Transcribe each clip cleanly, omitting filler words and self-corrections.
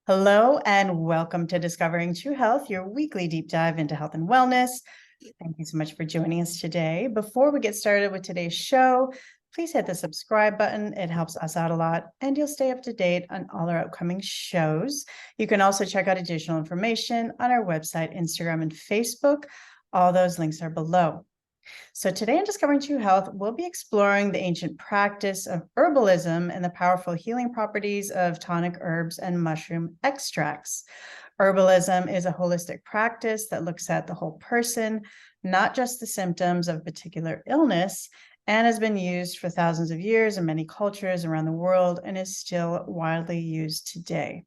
Hello, and welcome to Discovering True Health, your weekly deep dive into health and wellness. Thank you so much for joining us today. Before we get started with today's show, please hit the subscribe button. It helps us out a lot, and you'll stay up to date on all our upcoming shows. You can also check out additional information on our website, Instagram, and Facebook. All those links are below. So today in Discovering True Health, we'll be exploring the ancient practice of herbalism and the powerful healing properties of tonic herbs and mushroom extracts. Herbalism is a holistic practice that looks at the whole person, not just the symptoms of a particular illness, and has been used for thousands of years in many cultures around the world and is still widely used today.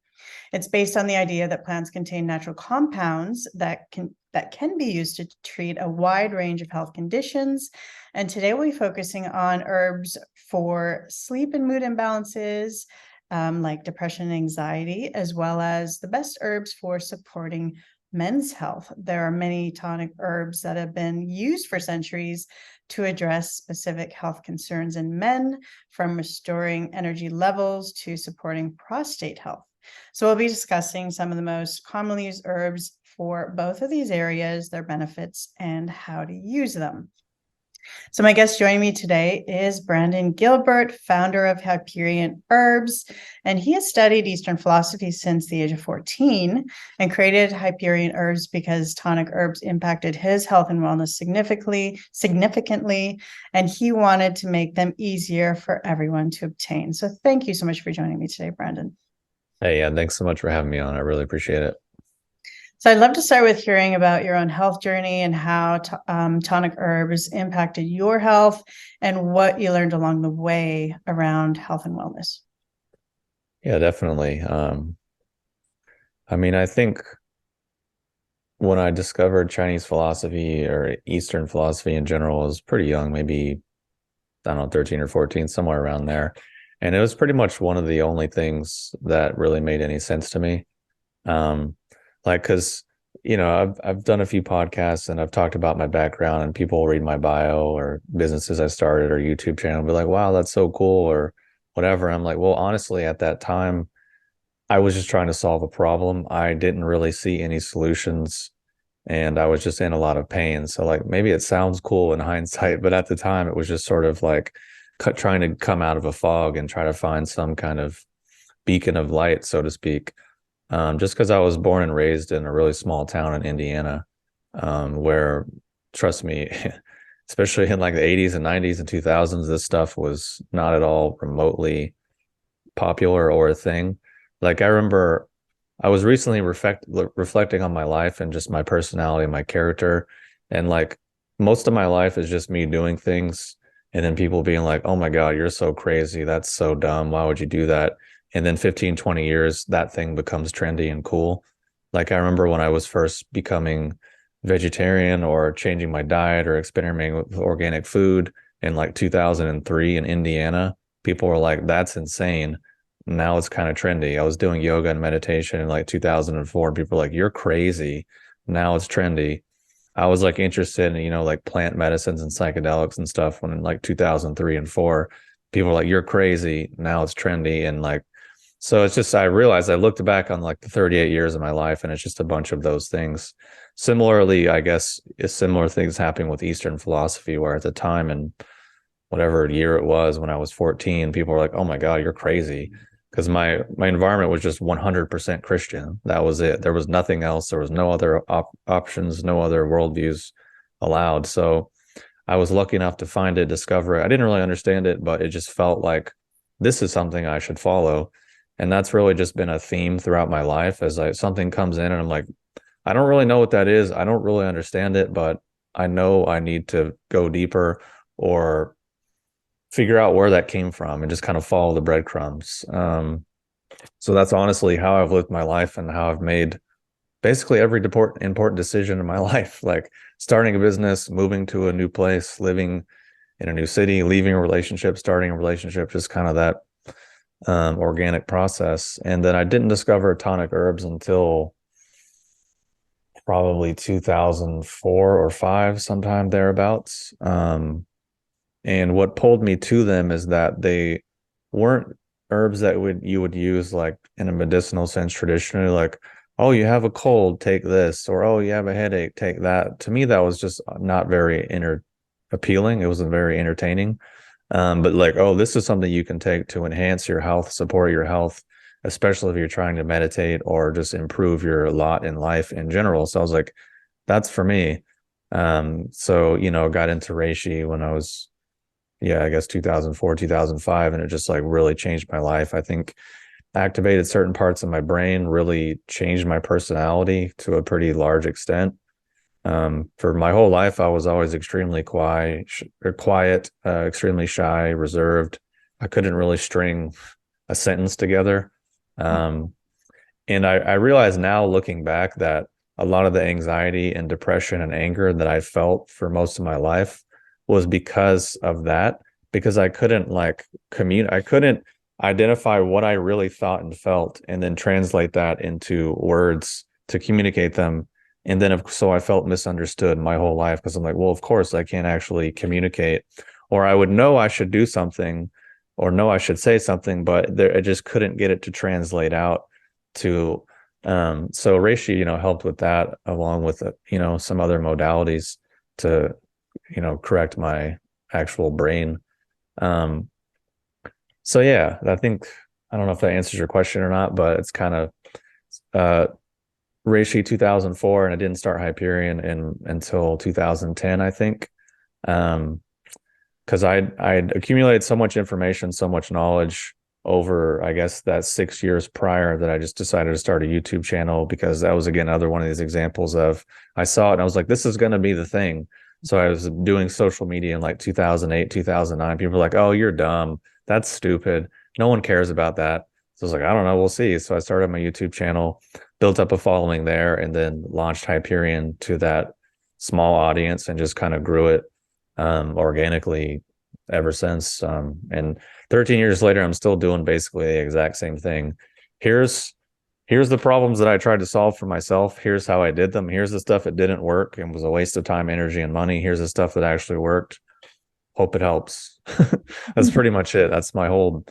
It's based on the idea that plants contain natural compounds that can be used to treat a wide range of health conditions. And today we'll be focusing on herbs for sleep and mood imbalances, like depression and anxiety, as well as the best herbs for supporting men's health. There are many tonic herbs that have been used for centuries to address specific health concerns in men, from restoring energy levels to supporting prostate health. So we'll be discussing some of the most commonly used herbs for both of these areas, their benefits, and how to use them. So my guest joining me today is Brandon Gilbert, founder of Hyperion Herbs, and he has studied Eastern philosophy since the age of 14 and created Hyperion Herbs because tonic herbs impacted his health and wellness significantly, and he wanted to make them easier for everyone to obtain. So thank you so much for joining me today, Brandon. Hey, yeah, thanks so much for having me on. I really appreciate it. So I'd love to start with hearing about your own health journey and how tonic herbs impacted your health and what you learned along the way around health and wellness. Yeah, definitely. I think when I discovered Chinese philosophy or Eastern philosophy in general, I was pretty young, maybe, I don't know, 13 or 14, somewhere around there. And it was pretty much one of the only things that really made any sense to me. Because I've done a few podcasts and I've talked about my background, and people will read my bio or businesses I started or YouTube channel and be like, wow, that's so cool, or whatever. I'm like, well, honestly, at that time, I was just trying to solve a problem. I didn't really see any solutions, and I was just in a lot of pain. So like maybe it sounds cool in hindsight, but at the time it was just sort of like trying to come out of a fog and try to find some kind of beacon of light, so to speak. Just because I was born and raised in a really small town in Indiana, where, trust me, especially in like the 80s and 90s and 2000s, this stuff was not at all remotely popular or a thing. Like I remember I was recently reflecting on my life and just my personality and my character. And like most of my life is just me doing things and then people being like, oh my God, you're so crazy. That's so dumb. Why would you do that? And then 15, 20 years, that thing becomes trendy and cool. Like I remember when I was first becoming vegetarian or changing my diet or experimenting with organic food in like 2003 in Indiana, people were like, that's insane. Now it's kind of trendy. I was doing yoga and meditation in like 2004, and people were like, you're crazy. Now it's trendy. I was like interested in, like plant medicines and psychedelics and stuff when in like 2003 and four, people were like, you're crazy. Now it's trendy. And like, so it's just, I realized I looked back on like the 38 years of my life and it's just a bunch of those things. Similarly, I guess similar things happening with Eastern philosophy, where at the time and whatever year it was when I was 14, people were like, oh my God, you're crazy. Because my environment was just 100% Christian. That was it. There was nothing else. There was no other options, no other worldviews allowed. So I was lucky enough to find it, discover it. I didn't really understand it, but it just felt like this is something I should follow. And that's really just been a theme throughout my life as something comes in and I'm like, I don't really know what that is. I don't really understand it, but I know I need to go deeper or figure out where that came from and just kind of follow the breadcrumbs. So that's honestly how I've lived my life and how I've made basically every important decision in my life, like starting a business, moving to a new place, living in a new city, leaving a relationship, starting a relationship, just kind of that organic process. And then I didn't discover tonic herbs until probably 2004 or five, sometime thereabouts. And what pulled me to them is that they weren't herbs that you would use like in a medicinal sense traditionally, like, oh, you have a cold, take this, or oh, you have a headache, take that. To me, that was just not very appealing. It wasn't very entertaining. But like, oh, this is something you can take to enhance your health, support your health, especially if you're trying to meditate or just improve your lot in life in general. So I was like, that's for me. So, got into reishi when I was, yeah, I guess 2004, 2005, and it just like really changed my life. I think activated certain parts of my brain, really changed my personality to a pretty large extent. For my whole life, I was always extremely quiet, extremely shy, reserved. I couldn't really string a sentence together. And I realize now, looking back, that a lot of the anxiety and depression and anger that I felt for most of my life was because of that, because I couldn't like I couldn't identify what I really thought and felt and then translate that into words to communicate them. And then so I felt misunderstood my whole life, because I'm like, well, of course I can't actually communicate, or I would know I should do something or know I should say something, but I just couldn't get it to translate out to so reishi, helped with that, along with some other modalities to correct my actual brain. So yeah, I don't know if that answers your question or not, but it's kind of reishi 2004, and I didn't start Hyperion until 2010, I think. Because I'd accumulated so much information, so much knowledge over, I guess, that 6 years prior, that I just decided to start a YouTube channel, because that was, again, another one of these examples of, I saw it and I was like, this is going to be the thing. So I was doing social media in like 2008, 2009. People were like, oh, you're dumb. That's stupid. No one cares about that. So I was like, I don't know. We'll see. So I started my YouTube channel, built up a following there, and then launched Hyperion to that small audience and just kind of grew it organically ever since. And 13 years later, I'm still doing basically the exact same thing. Here's the problems that I tried to solve for myself. Here's how I did them. Here's the stuff that didn't work and was a waste of time, energy, and money. Here's the stuff that actually worked. Hope it helps. That's pretty much it. That's my whole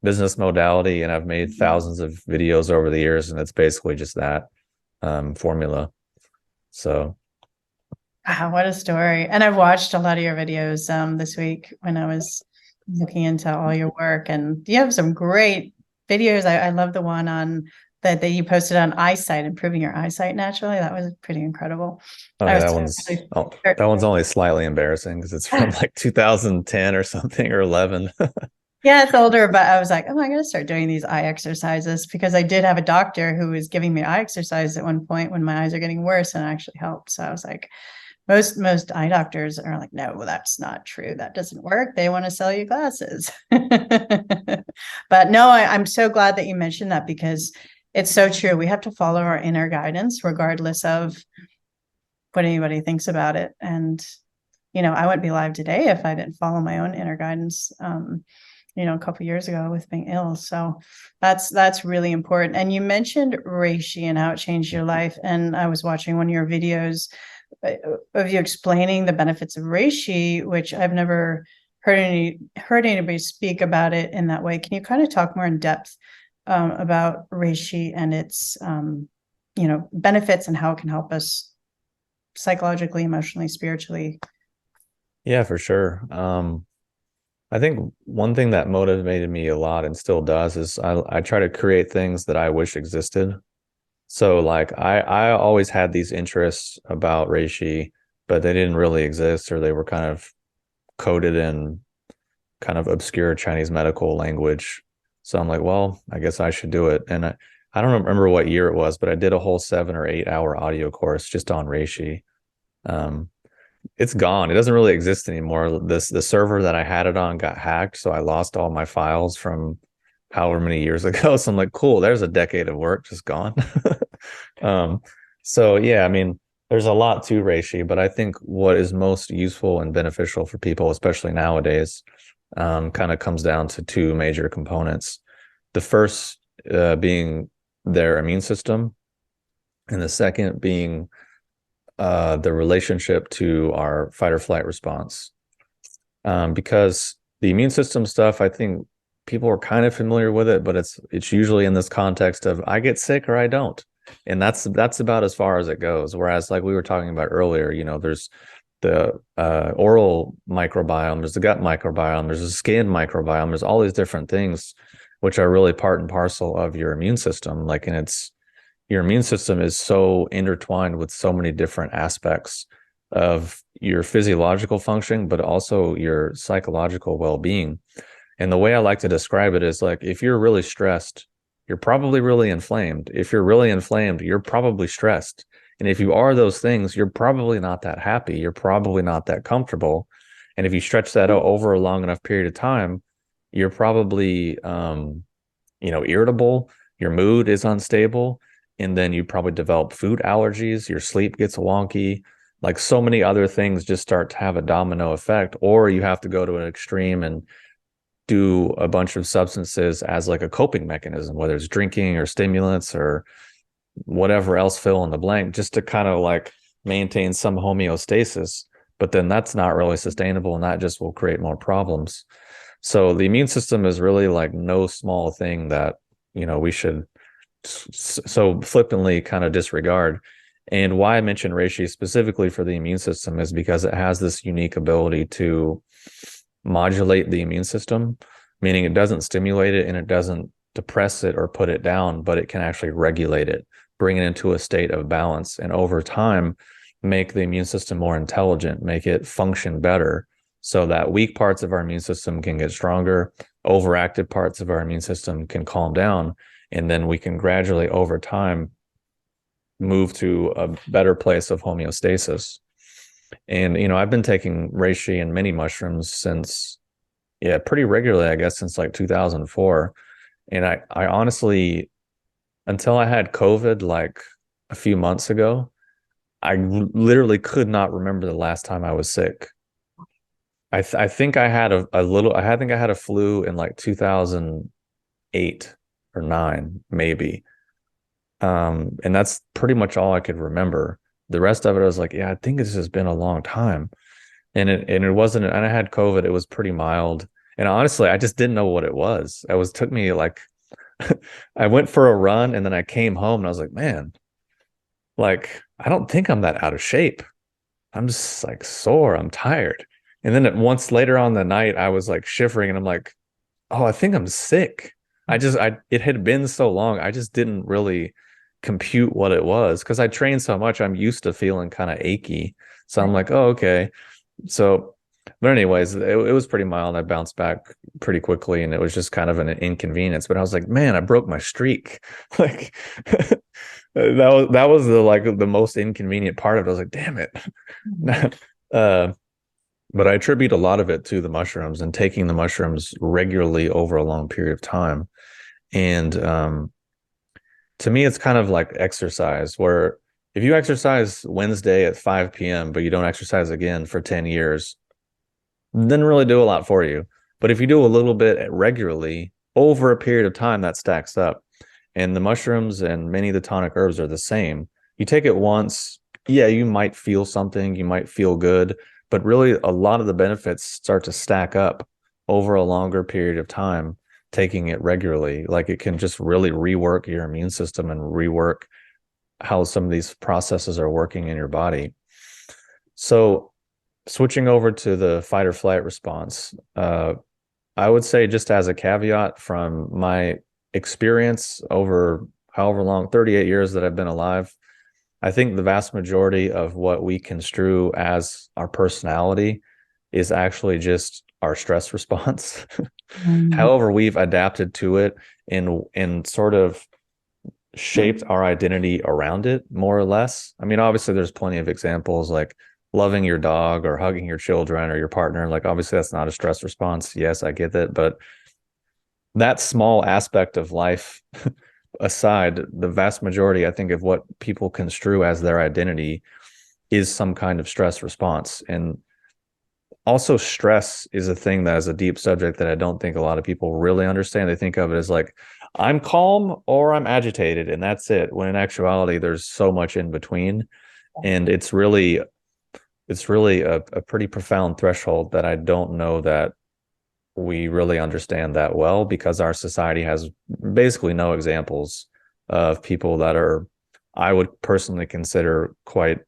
business modality. And I've made thousands of videos over the years, and it's basically just that formula. So. Wow, what a story. And I've watched a lot of your videos this week when I was looking into all your work, and you have some great videos. I love the one on that you posted on eyesight, improving your eyesight naturally. That was pretty incredible. Oh, yeah, that one's only slightly embarrassing because it's from like 2010 or something, or 11. Yeah, it's older, but I was like, oh, I'm going to start doing these eye exercises, because I did have a doctor who was giving me eye exercise at one point when my eyes are getting worse, and it actually helped. So I was like, most eye doctors are like, no, well, that's not true. That doesn't work. They want to sell you glasses. But no, I'm so glad that you mentioned that, because it's so true. We have to follow our inner guidance regardless of what anybody thinks about it. And, I wouldn't be alive today if I didn't follow my own inner guidance, a couple of years ago with being ill. So that's really important. And you mentioned reishi and how it changed your life. And I was watching one of your videos of you explaining the benefits of reishi, which I've never heard anybody speak about it in that way. Can you kind of talk more in depth about reishi and its benefits, and how it can help us psychologically, emotionally, spiritually? Yeah, for sure. I think one thing that motivated me a lot, and still does, is I try to create things that I wish existed. So like I always had these interests about reishi, but they didn't really exist, or they were kind of coded in kind of obscure Chinese medical language. So I'm like, well, I guess I should do it. And I don't remember what year it was, but I did a whole 7 or 8 hour audio course just on reishi. It's gone. It doesn't really exist anymore. The server that I had it on got hacked, so I lost all my files from however many years ago. So I'm like, cool, there's a decade of work just gone. So yeah, I mean, there's a lot to reishi, but I think what is most useful and beneficial for people, especially nowadays, kind of comes down to 2 major components. The first being their immune system, and the second being the relationship to our fight or flight response. Because the immune system stuff, I think people are kind of familiar with it, but it's usually in this context of I get sick or I don't. And that's about as far as it goes. Whereas like we were talking about earlier, there's the oral microbiome, there's the gut microbiome, there's the skin microbiome, there's all these different things which are really part and parcel of your immune system. Like, and your immune system is so intertwined with so many different aspects of your physiological function, but also your psychological well-being. And the way I like to describe it is like, if you're really stressed, you're probably really inflamed. If you're really inflamed, you're probably stressed. And if you are those things, you're probably not that happy. You're probably not that comfortable. And if you stretch that out over a long enough period of time, you're probably, irritable. Your mood is unstable. And then you probably develop food allergies. Your sleep gets wonky. Like so many other things just start to have a domino effect, or you have to go to an extreme and do a bunch of substances as like a coping mechanism, whether it's drinking or stimulants or whatever else, fill in the blank, just to kind of like maintain some homeostasis. But then that's not really sustainable, and that just will create more problems. So the immune system is really like no small thing that, we should so flippantly kind of disregard. And why I mentioned reishi specifically for the immune system is because it has this unique ability to modulate the immune system, meaning it doesn't stimulate it and it doesn't depress it or put it down, but it can actually regulate it, bring it into a state of balance, and over time make the immune system more intelligent, make it function better, so that weak parts of our immune system can get stronger, overactive parts of our immune system can calm down, and then we can gradually over time move to a better place of homeostasis. And, I've been taking reishi and many mushrooms since, pretty regularly, I guess, since like 2004. And I honestly, until I had COVID, like a few months ago, I literally could not remember the last time I was sick. I think I had I think I had a flu in like 2008 or 9, maybe. And that's pretty much all I could remember. The rest of it, I was like, I think this has been a long time. And it wasn't, and I had COVID, it was pretty mild. And honestly, I just didn't know what it was. Took me like, I went for a run and then I came home and I was like, man, like, I don't think I'm that out of shape. I'm just like sore. I'm tired. And then once later on the night, I was like shivering and I'm like, oh, I think I'm sick. It had been so long. I just didn't really compute what it was because I trained so much. I'm used to feeling kind of achy. So I'm like, oh, okay. So, but anyways, it was pretty mild. I bounced back pretty quickly and it was just kind of an inconvenience. But I was like, man, I broke my streak. Like that was the most inconvenient part of it. I was like, damn it. But I attribute a lot of it to the mushrooms and taking the mushrooms regularly over a long period of time. And to me, it's kind of like exercise, where if you exercise Wednesday at 5 p.m., but you don't exercise again for 10 years, it didn't really do a lot for you. But if you do a little bit regularly over a period of time, that stacks up. And the mushrooms and many of the tonic herbs are the same. You take it once, you might feel something, you might feel good, but really a lot of the benefits start to stack up over a longer period of time, taking it regularly. Like it can just really rework your immune system and rework how some of these processes are working in your body. So switching over to the fight or flight response, I would say, just as a caveat from my experience over however long, 38 years that I've been alive, I think the vast majority of what we construe as our personality is actually just our stress response. However, we've adapted to it and sort of shaped our identity around it, more or less. I mean, obviously, there's plenty of examples like loving your dog or hugging your children or your partner. Like, obviously, that's not a stress response. Yes, I get that. But that small aspect of life aside, the vast majority, I think, of what people construe as their identity is some kind of stress response. And also, stress is a thing that is a deep subject that I don't think a lot of people really understand. They think of it as like, I'm calm or I'm agitated, and that's it. When in actuality, there's so much in between. And it's really a pretty profound threshold that I don't know that we really understand that well, because our society has basically no examples of people that are, I would personally consider, quite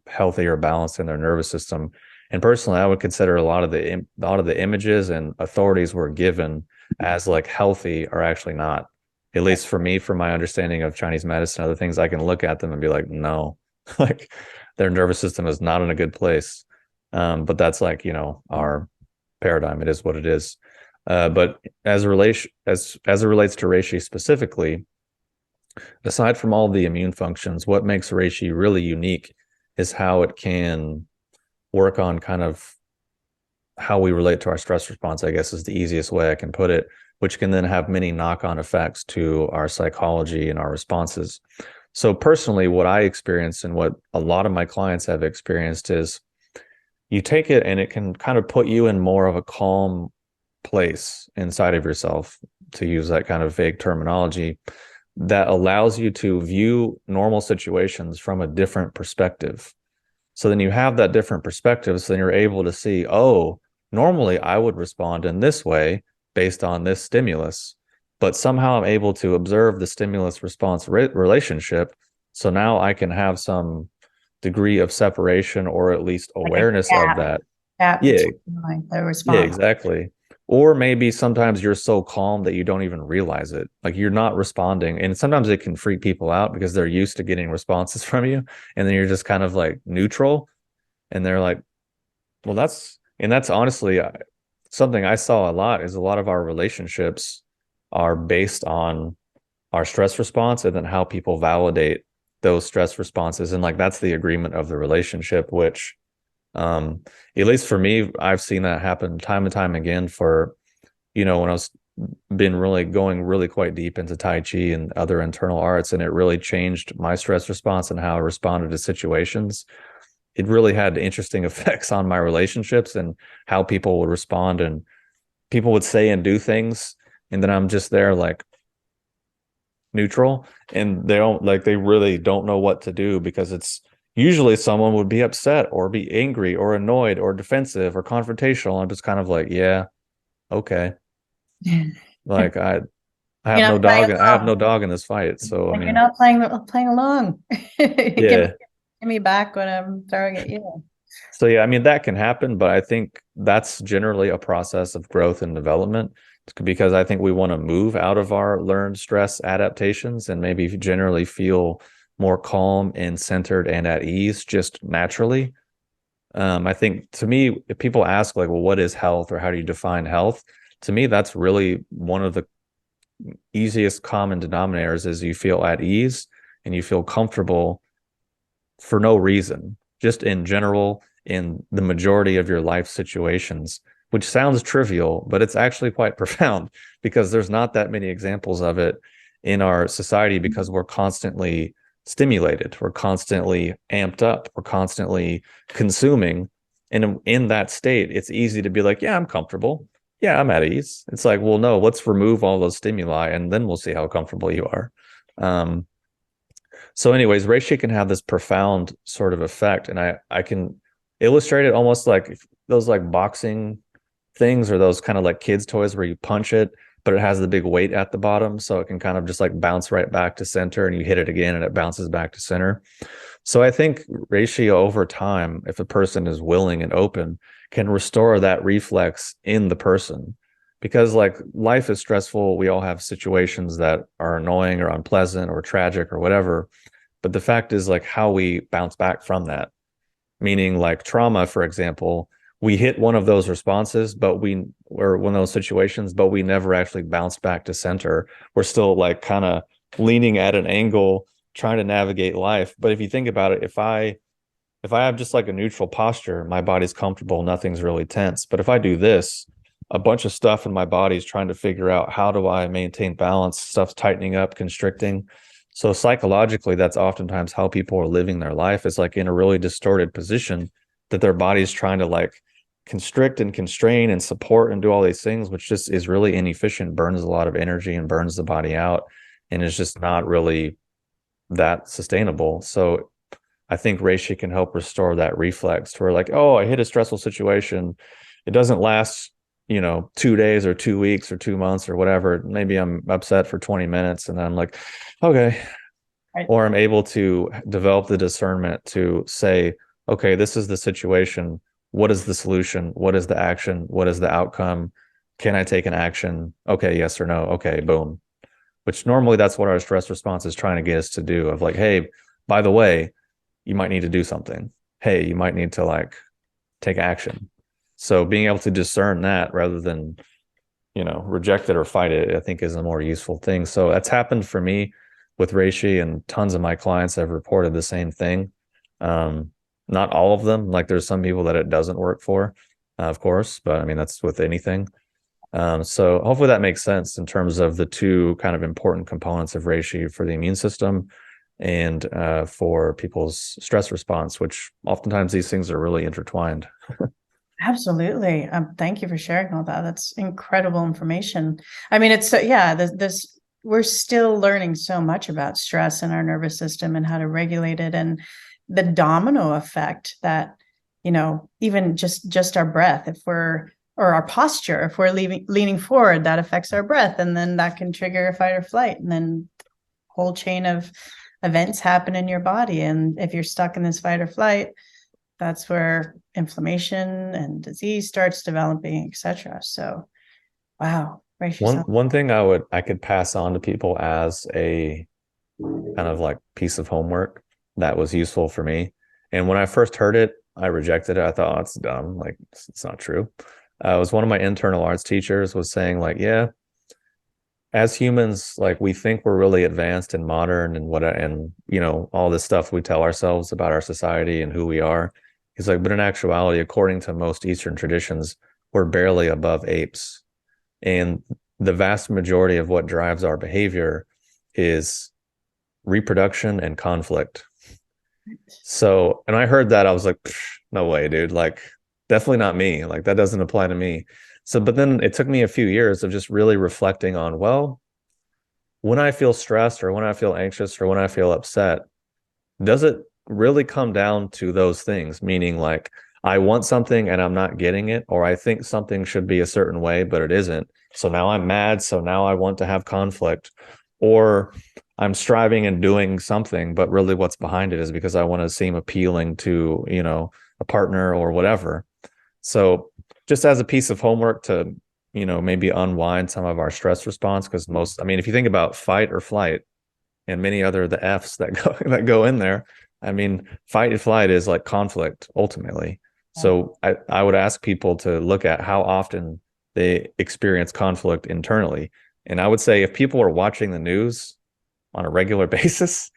healthy or balanced in their nervous system. And personally, I would consider a lot of the images and authorities we're given as like healthy are actually not. At least for me, from my understanding of Chinese medicine, other things, I can look at them and be like, no, like their nervous system is not in a good place. But that's like, our paradigm. It is what it is. But as it relates to reishi specifically, aside from all the immune functions, what makes reishi really unique is how it can work on kind of how we relate to our stress response, I guess is the easiest way I can put it, which can then have many knock-on effects to our psychology and our responses. So personally, what I experienced and what a lot of my clients have experienced is you take it and it can kind of put you in more of a calm place inside of yourself, to use that kind of vague terminology, that allows you to view normal situations from a different perspective. So then you have that different perspective. So then you're able to see, oh, normally I would respond in this way based on this stimulus, but somehow I'm able to observe the stimulus response relationship. So now I can have some degree of separation, or at least Like a awareness of that. gap Yeah, between like the yeah, response. exactly. Or maybe sometimes you're so calm that you don't even realize it. Like you're not responding. And sometimes it can freak people out because they're used to getting responses from you. And then you're just kind of like neutral. And they're like, well, that's honestly something I saw a lot, is a lot of our relationships are based on our stress response and then how people validate those stress responses. And like that's the agreement of the relationship, which at least for me, I've seen that happen time and time again for, when I was been really going really quite deep into Tai Chi and other internal arts, and it really changed my stress response and how I responded to situations. It really had interesting effects on my relationships and how people would respond, and people would say and do things. And then I'm just there like neutral, and they really don't know what to do, because it's usually someone would be upset or be angry or annoyed or defensive or confrontational. I'm just kind of like, yeah, okay. Like I have You're no not playing dog. I have no along. dog in this fight. So I Like you're mean, not playing along. yeah. Give me back when I'm throwing at you. So yeah, I mean that can happen, but I think that's generally a process of growth and development, because I think we want to move out of our learned stress adaptations and maybe generally feel more calm and centered and at ease just naturally. I think, to me, if people ask like, well, what is health, or how do you define health? To me, that's really one of the easiest common denominators, is you feel at ease and you feel comfortable for no reason, just in general, in the majority of your life situations, which sounds trivial, but it's actually quite profound, because there's not that many examples of it in our society, because we're constantly stimulated, we're constantly amped up, we're constantly consuming. And in that state, it's easy to be like, yeah, I'm comfortable. Yeah, I'm at ease. It's like, well, no, let's remove all those stimuli and then we'll see how comfortable you are. Um, so anyways, reishi can have this profound sort of effect, and I can illustrate it almost like those like boxing things, or those kind of like kids toys where you punch it, but it has the big weight at the bottom, so it can kind of just like bounce right back to center, and you hit it again and it bounces back to center. So I think reishi over time, if a person is willing and open, can restore that reflex in the person. Because like life is stressful, we all have situations that are annoying or unpleasant or tragic or whatever. But the fact is, like, how we bounce back from that, meaning like trauma, for example, we hit one of those responses, or one of those situations, but we never actually bounced back to center. We're still like kind of leaning at an angle, trying to navigate life. But if you think about it, if I have just like a neutral posture, my body's comfortable, nothing's really tense. But if I do this, a bunch of stuff in my body is trying to figure out, how do I maintain balance? Stuff's tightening up, constricting. So psychologically, that's oftentimes how people are living their life, is like in a really distorted position, that their body's trying to like constrict and constrain and support and do all these things, which just is really inefficient, burns a lot of energy and burns the body out, and is just not really that sustainable. So I think reishi can help restore that reflex, to where like, oh, I hit a stressful situation. It doesn't last, 2 days or 2 weeks or 2 months or whatever. Maybe I'm upset for 20 minutes and then I'm like, okay. Right. Or I'm able to develop the discernment to say, okay, this is the situation. What is the solution? What is the action? What is the outcome? Can I take an action? Okay, yes or no. Okay, boom. Which normally that's what our stress response is trying to get us to do, of like, hey, by the way, you might need to do something. Hey, you might need to like take action. So being able to discern that rather than, reject it or fight it, I think is a more useful thing. So that's happened for me with reishi, and tons of my clients have reported the same thing. Not all of them, like there's some people that it doesn't work for, of course, but I mean, that's with anything. So hopefully that makes sense in terms of the two kind of important components of reishi for the immune system and for people's stress response, which oftentimes these things are really intertwined. Absolutely. Thank you for sharing all that. That's incredible information. I mean, it's this we're still learning so much about stress in our nervous system and how to regulate it, and the domino effect that, even just our breath, or our posture, if we're leaning forward, that affects our breath, and then that can trigger a fight or flight, and then whole chain of events happen in your body. And if you're stuck in this fight or flight, that's where inflammation and disease starts developing, etc. So, wow. One thing I could pass on to people as a kind of like piece of homework that was useful for me. And when I first heard it, I rejected it. I thought, oh, it's dumb. Like, it's not true. It was one of my internal arts teachers was saying like, yeah, as humans, like we think we're really advanced and modern and all this stuff we tell ourselves about our society and who we are. He's like, but in actuality, according to most Eastern traditions, we're barely above apes. And the vast majority of what drives our behavior is reproduction and conflict. So, and I heard that, I was like, no way, dude. Like, definitely not me. Like, that doesn't apply to me. So, but then it took me a few years of just really reflecting on, well, when I feel stressed or when I feel anxious or when I feel upset, does it really come down to those things? Meaning, like, I want something and I'm not getting it, or I think something should be a certain way, but it isn't. So now I'm mad. So now I want to have conflict, or I'm striving and doing something, but really what's behind it is because I want to seem appealing to, a partner or whatever. So just as a piece of homework to, maybe unwind some of our stress response, because if you think about fight or flight and many other the F's that go in there, I mean, fight and flight is like conflict ultimately. So I would ask people to look at how often they experience conflict internally. And I would say if people are watching the news on a regular basis,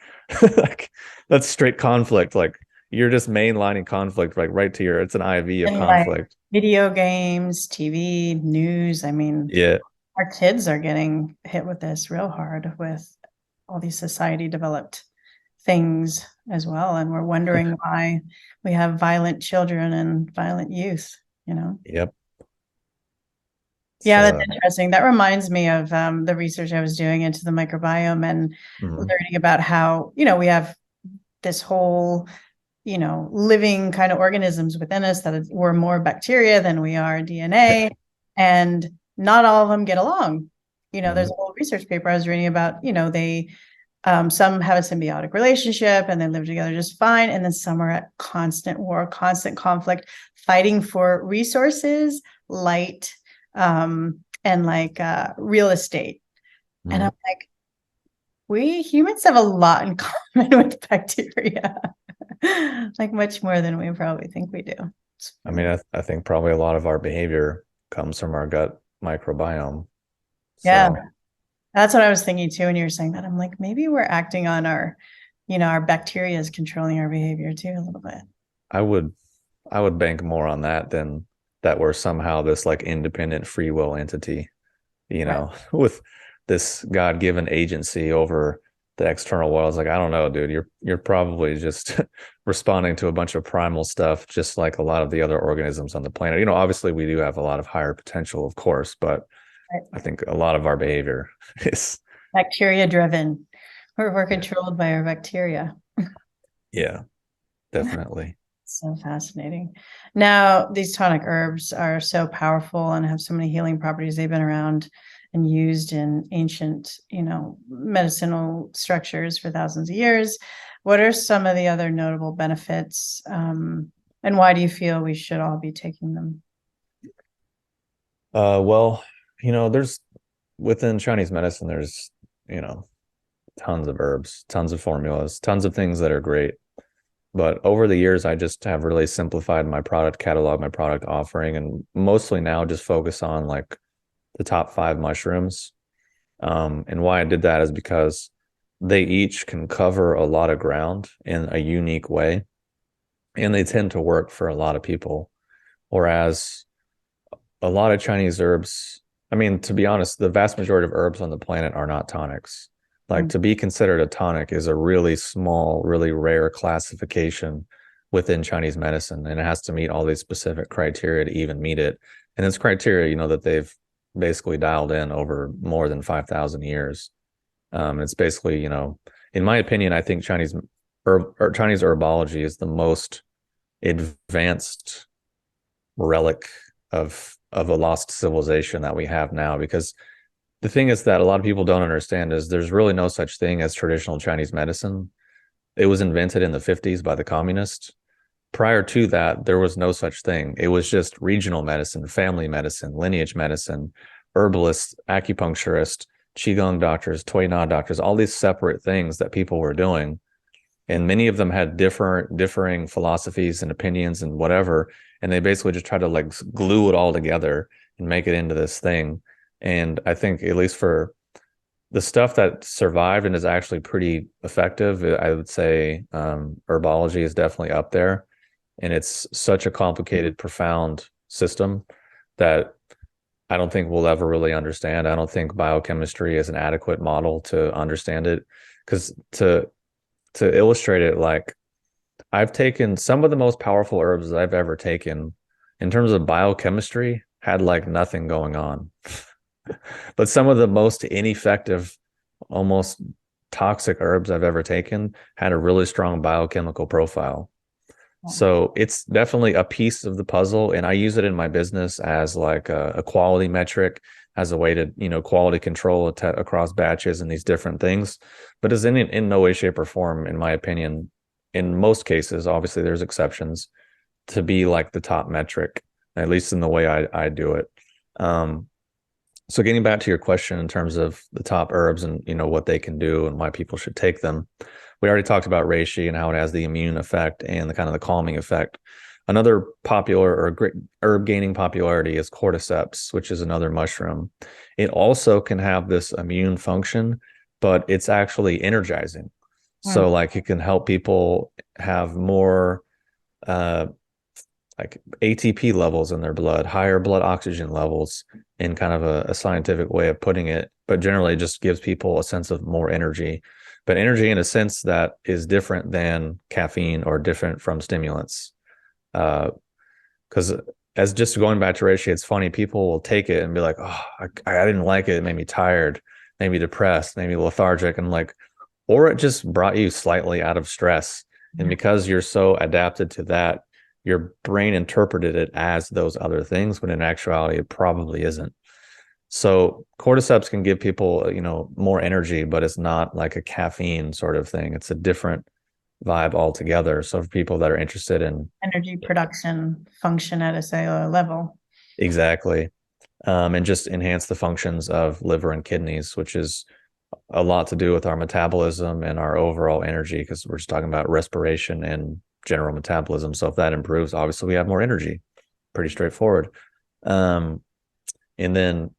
like that's straight conflict. Like you're just mainlining conflict, like right to it's an IV of conflict. Like video games, TV, news. I mean, yeah, our kids are getting hit with this real hard with all these society developed things as well. And we're wondering why we have violent children and violent youth, Yep. Yeah, that's interesting. That reminds me of the research I was doing into the microbiome and learning about how, we have this whole, living kind of organisms within us that we're more bacteria than we are DNA, and not all of them get along. There's a whole research paper I was reading about, they some have a symbiotic relationship and they live together just fine. And then some are at constant war, constant conflict, fighting for resources, light, and like real estate. And I'm like, we humans have a lot in common with bacteria, like much more than we probably think we do. I mean, I think probably a lot of our behavior comes from our gut microbiome. Yeah. That's what I was thinking too when you were saying that. I'm like, maybe we're acting on our, our bacteria is controlling our behavior too a little bit. I would bank more on that than that we're somehow this like independent free will entity, with this God-given agency over the external world. It's like, I don't know, dude, you're probably just responding to a bunch of primal stuff, just like a lot of the other organisms on the planet. Obviously we do have a lot of higher potential, of course, but I think a lot of our behavior is bacteria driven. We're controlled by our bacteria. Yeah, definitely. So fascinating. Now, these tonic herbs are so powerful and have so many healing properties. They've been around and used in ancient, medicinal structures for thousands of years. What are some of the other notable benefits? And why do you feel we should all be taking them? Well, there's within Chinese medicine, there's, you know, tons of herbs, tons of formulas, tons of things that are great. But over the years, I just have really simplified my product catalog, my product offering, and mostly now just focus on like the top 5 mushrooms. And why I did that is because they each can cover a lot of ground in a unique way, and they tend to work for a lot of people. Whereas a lot of Chinese herbs, I mean, to be honest, the vast majority of herbs on the planet are not tonics. Like to be considered a tonic is a really small, really rare classification within Chinese medicine, and it has to meet all these specific criteria to even meet it. And it's criteria, that they've basically dialed in over more than 5,000 years. It's basically, in my opinion, I think Chinese herbology is the most advanced relic of a lost civilization that we have now, because the thing is that a lot of people don't understand is there's really no such thing as traditional Chinese medicine. It was invented in the 50s by the communists. Prior to that, there was no such thing. It was just regional medicine, family medicine, lineage medicine, herbalists, acupuncturists, qigong doctors, Tui Na doctors, all these separate things that people were doing. And many of them had differing philosophies and opinions and whatever. And they basically just tried to like glue it all together and make it into this thing. And I think at least for the stuff that survived and is actually pretty effective, I would say herbology is definitely up there. And it's such a complicated, profound system that I don't think we'll ever really understand. I don't think biochemistry is an adequate model to understand it. Because to illustrate it, like I've taken some of the most powerful herbs that I've ever taken in terms of biochemistry had like nothing going on. But some of the most ineffective, almost toxic herbs I've ever taken had a really strong biochemical profile. So it's definitely a piece of the puzzle. And I use it in my business as like a quality metric, as a way to, quality control across batches and these different things. But is in no way, shape, or form, in my opinion, in most cases, obviously there's exceptions, to be like the top metric, at least in the way I do it. So getting back to your question in terms of the top herbs and what they can do and why people should take them, we already talked about reishi and how it has the immune effect and the kind of the calming effect. Another popular or great herb gaining popularity is cordyceps, which is another mushroom. It also can have this immune function, but it's actually energizing. So like it can help people have more like ATP levels in their blood, higher blood oxygen levels, in kind of a scientific way of putting it, but generally just gives people a sense of more energy, but energy in a sense that is different than caffeine or different from stimulants. Because as just going back to reishi, it's funny, people will take it and be like, oh, I didn't like it. It made me tired, made me depressed, made me lethargic. And like, or it just brought you slightly out of stress. And because you're so adapted to that, your brain interpreted it as those other things, when in actuality, it probably isn't. So cordyceps can give people, more energy, but it's not like a caffeine sort of thing. It's a different vibe altogether. So for people that are interested in energy production function at a cellular level. Exactly. And just enhance the functions of liver and kidneys, which is a lot to do with our metabolism and our overall energy, because we're just talking about respiration and general metabolism. So if that improves, obviously we have more energy. Pretty straightforward. And then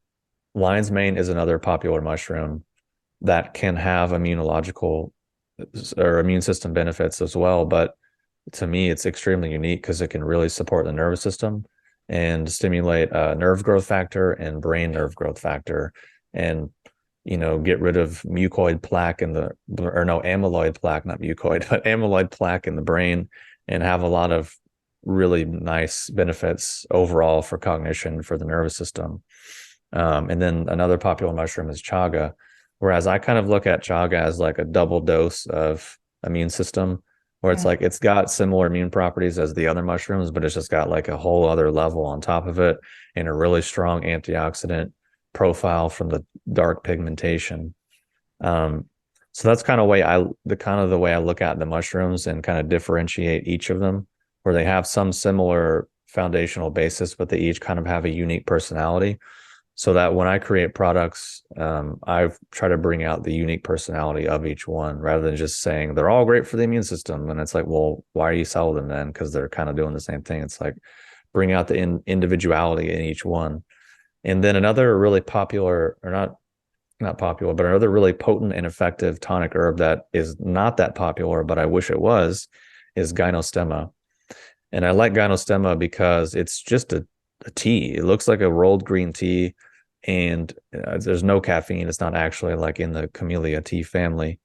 lion's mane is another popular mushroom that can have immunological or immune system benefits as well. But to me, it's extremely unique because it can really support the nervous system and stimulate nerve growth factor and brain nerve growth factor, and get rid of mucoid plaque in the, or no, amyloid plaque, not mucoid, but amyloid plaque in the brain, and have a lot of really nice benefits overall for cognition, for the nervous system. And then another popular mushroom is chaga, whereas I kind of look at chaga as like a double dose of immune system, where it's like it's got similar immune properties as the other mushrooms, but it's just got like a whole other level on top of it and a really strong antioxidant profile from the dark pigmentation. So that's kind of the way I look at the mushrooms and kind of differentiate each of them, where they have some similar foundational basis, but they each kind of have a unique personality. So that when I create products, I try to bring out the unique personality of each one rather than just saying they're all great for the immune system. And it's like, well, why are you selling them then? Because they're kind of doing the same thing. It's like bring out the individuality in each one. And then another really popular, or not popular, but another really potent and effective tonic herb that is not that popular, but I wish it was, is gynostemma. And I like gynostemma because it's just a tea. It looks like a rolled green tea, and there's no caffeine. It's not actually like in the camellia tea family,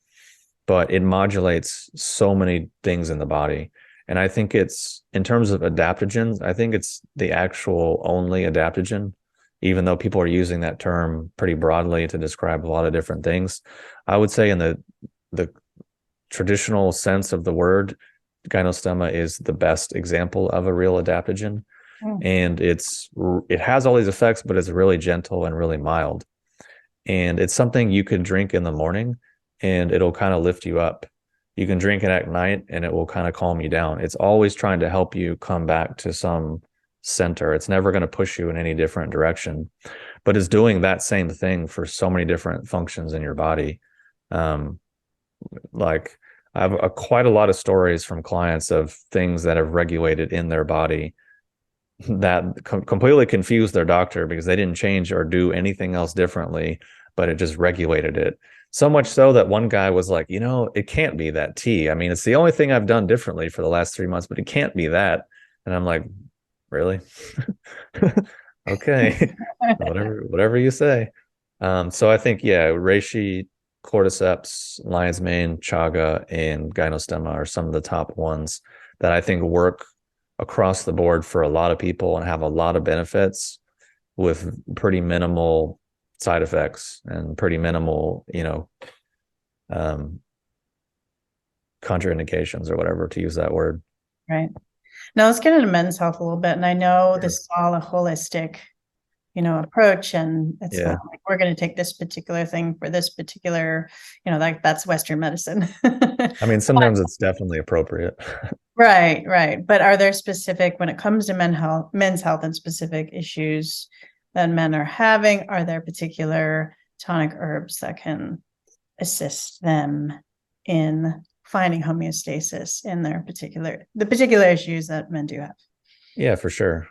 but it modulates so many things in the body. And I think it's, in terms of adaptogens, I think it's the actual only adaptogen, even though people are using that term pretty broadly to describe a lot of different things. I would say in the traditional sense of the word, gynostemma is the best example of a real adaptogen. And it has all these effects, but it's really gentle and really mild. And it's something you can drink in the morning and it'll kind of lift you up. You can drink it at night and it will kind of calm you down. It's always trying to help you come back to some center. It's never going to push you in any different direction, but it's doing that same thing for so many different functions in your body. Like I have quite a lot of stories from clients of things that have regulated in their body that completely confused their doctor because they didn't change or do anything else differently, but it just regulated it. So much so that one guy was like, it can't be that tea. I mean, it's the only thing I've done differently for the last 3 months, but it can't be that. And I'm like, really? Okay. whatever you say. So I think, reishi, cordyceps, lion's mane, chaga, and gynostemma are some of the top ones that I think work across the board for a lot of people and have a lot of benefits with pretty minimal side effects and pretty minimal, contraindications or whatever, to use that word. Right. Now let's get into men's health a little bit. And I know this is all a holistic, approach, and it's not like we're going to take this particular thing for this particular, that's Western medicine. I mean, sometimes it's definitely appropriate. Right. But are there specific, when it comes to men's health and specific issues that men are having, are there particular tonic herbs that can assist them in finding homeostasis in the particular issues that men do have? Yeah, for sure.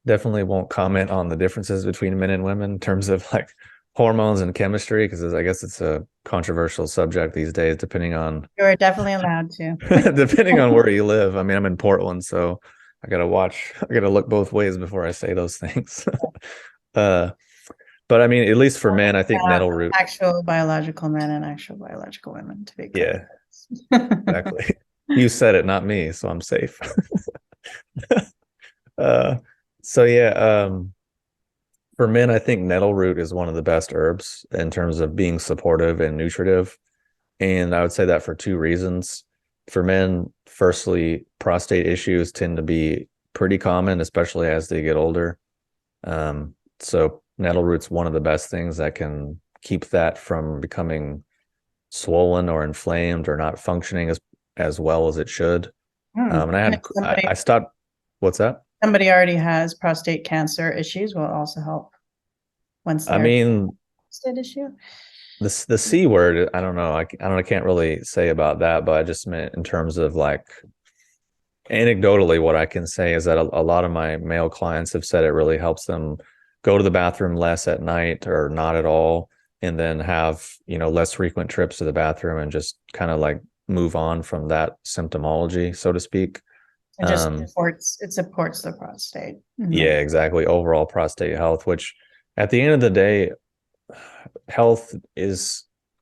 Definitely won't comment on the differences between men and women in terms of like hormones and chemistry, because I guess it's a controversial subject these days, depending on. You're definitely allowed to. Depending on where you live. I mean, I'm in Portland, so I gotta look both ways before I say those things. But I mean, at least for men, I think nettle root. Actual biological men and actual biological women, to be clear. Yeah, exactly. You said it, not me, so I'm safe. For men, I think nettle root is one of the best herbs in terms of being supportive and nutritive. And I would say that for two reasons. For men, firstly, prostate issues tend to be pretty common, especially as they get older. So nettle root's one of the best things that can keep that from becoming swollen or inflamed or not functioning as well as it should. And I stopped. What's that? Somebody already has prostate cancer issues will also help. Prostate issue. The C word, I don't know. I can't really say about that, but I just meant in terms of like anecdotally, what I can say is that a lot of my male clients have said it really helps them go to the bathroom less at night or not at all, and then have, less frequent trips to the bathroom and just kind of like move on from that symptomology, so to speak. It just supports the prostate. Mm-hmm. Yeah, exactly. Overall prostate health, which at the end of the day, health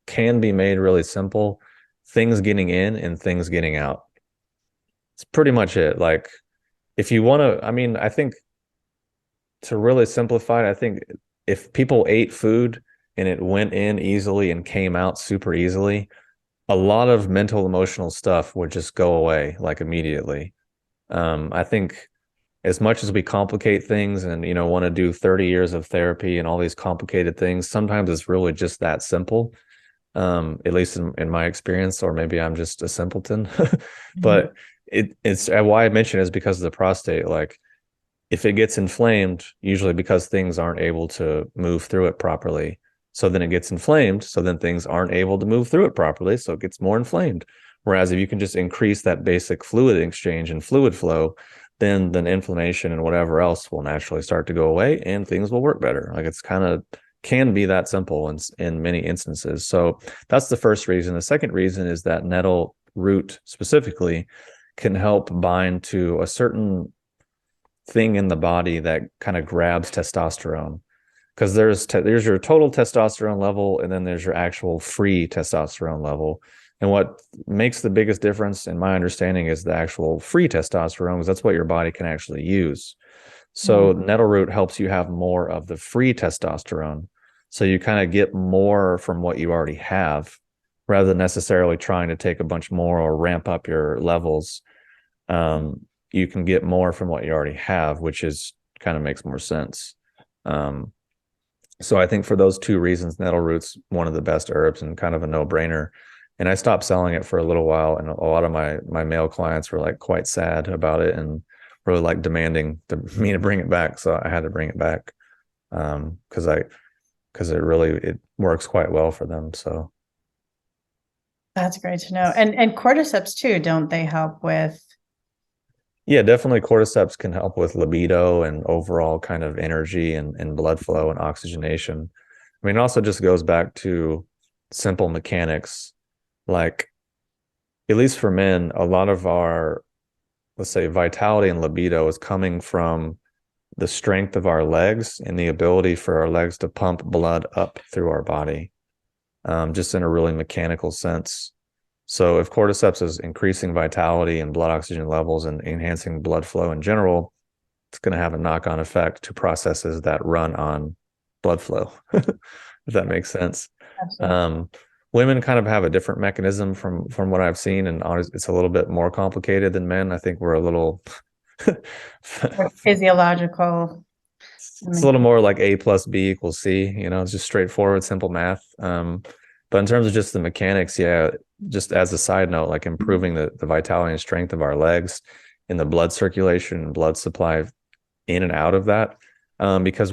can be made really simple. Things getting in and things getting out. It's pretty much it. Like if you want to, I think to really simplify it, I think if people ate food and it went in easily and came out super easily, a lot of mental, emotional stuff would just go away like immediately. I think as much as we complicate things and, want to do 30 years of therapy and all these complicated things, sometimes it's really just that simple. At least in my experience, or maybe I'm just a simpleton. But it's why I mention it is because of the prostate. Like if it gets inflamed, usually because things aren't able to move through it properly. So then it gets inflamed. So then things aren't able to move through it properly. So it gets more inflamed. Whereas if you can just increase that basic fluid exchange and fluid flow, then inflammation and whatever else will naturally start to go away and things will work better. Like it's kind of can be that simple in many instances. So that's the first reason. The second reason is that nettle root specifically can help bind to a certain thing in the body that kind of grabs testosterone, because there's your total testosterone level and then there's your actual free testosterone level. And what makes the biggest difference in my understanding is the actual free testosterone, because that's what your body can actually use. So nettle root helps you have more of the free testosterone. So you kind of get more from what you already have rather than necessarily trying to take a bunch more or ramp up your levels. You can get more from what you already have, which is kind of makes more sense. So I think for those two reasons, nettle root's one of the best herbs and kind of a no-brainer. And I stopped selling it for a little while, and a lot of my male clients were like quite sad about it and really like demanding me to bring it back. So I had to bring it back because it works quite well for them. So That's great to know. And cordyceps too, don't they help with? yeah, definitely cordyceps can help with libido and overall kind of energy and blood flow and oxygenation. I mean, it also just goes back to simple mechanics. Like, at least for men, a lot of our, let's say, vitality and libido is coming from the strength of our legs and the ability for our legs to pump blood up through our body, just in a really mechanical sense. So if cordyceps is increasing vitality and blood oxygen levels and enhancing blood flow in general, it's going to have a knock-on effect to processes that run on blood flow, if that makes sense. Women kind of have a different mechanism from what I've seen, and it's a little bit more complicated than men. I think we're a little physiological. It's a little more like A plus B equals C, it's just straightforward, simple math. But in terms of just the mechanics, yeah, just as a side note, like improving the vitality and strength of our legs and the blood circulation and blood supply in and out of that. Because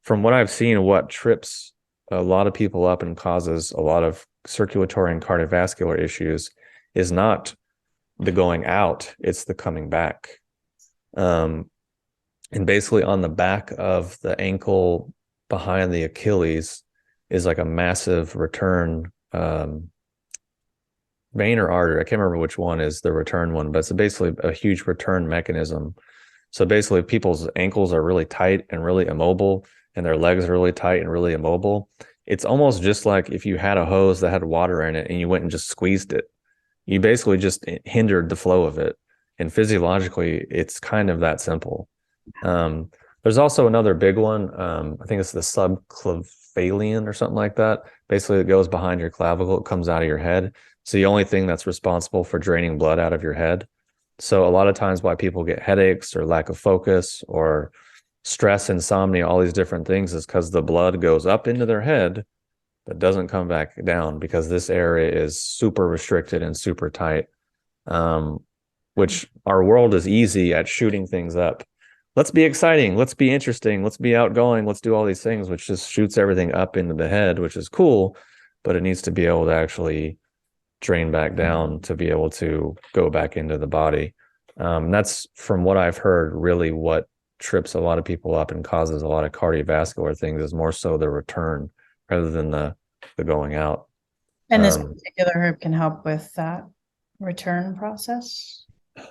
from what I've seen, what trips a lot of people up and causes a lot of circulatory and cardiovascular issues is not the going out, it's the coming back. And basically on the back of the ankle behind the Achilles is like a massive return vein or artery. I can't remember which one is the return one, but it's basically a huge return mechanism. So basically people's ankles are really tight and really immobile, and their legs are really tight and really immobile. It's almost just like if you had a hose that had water in it and you went and just squeezed it. You basically just hindered the flow of it. And physiologically, it's kind of that simple. There's also another big one. I think it's the subclavian or something like that. Basically, it goes behind your clavicle. It comes out of your head. It's the only thing that's responsible for draining blood out of your head. So a lot of times why people get headaches or lack of focus or stress, insomnia, all these different things is because the blood goes up into their head but doesn't come back down because this area is super restricted and super tight, which our world is easy at shooting things up. Let's be exciting. Let's be interesting. Let's be outgoing. Let's do all these things, which just shoots everything up into the head, which is cool, but it needs to be able to actually drain back down to be able to go back into the body. That's, from what I've heard, really what trips a lot of people up and causes a lot of cardiovascular things is more so the return rather than the going out. And this particular herb can help with that return process?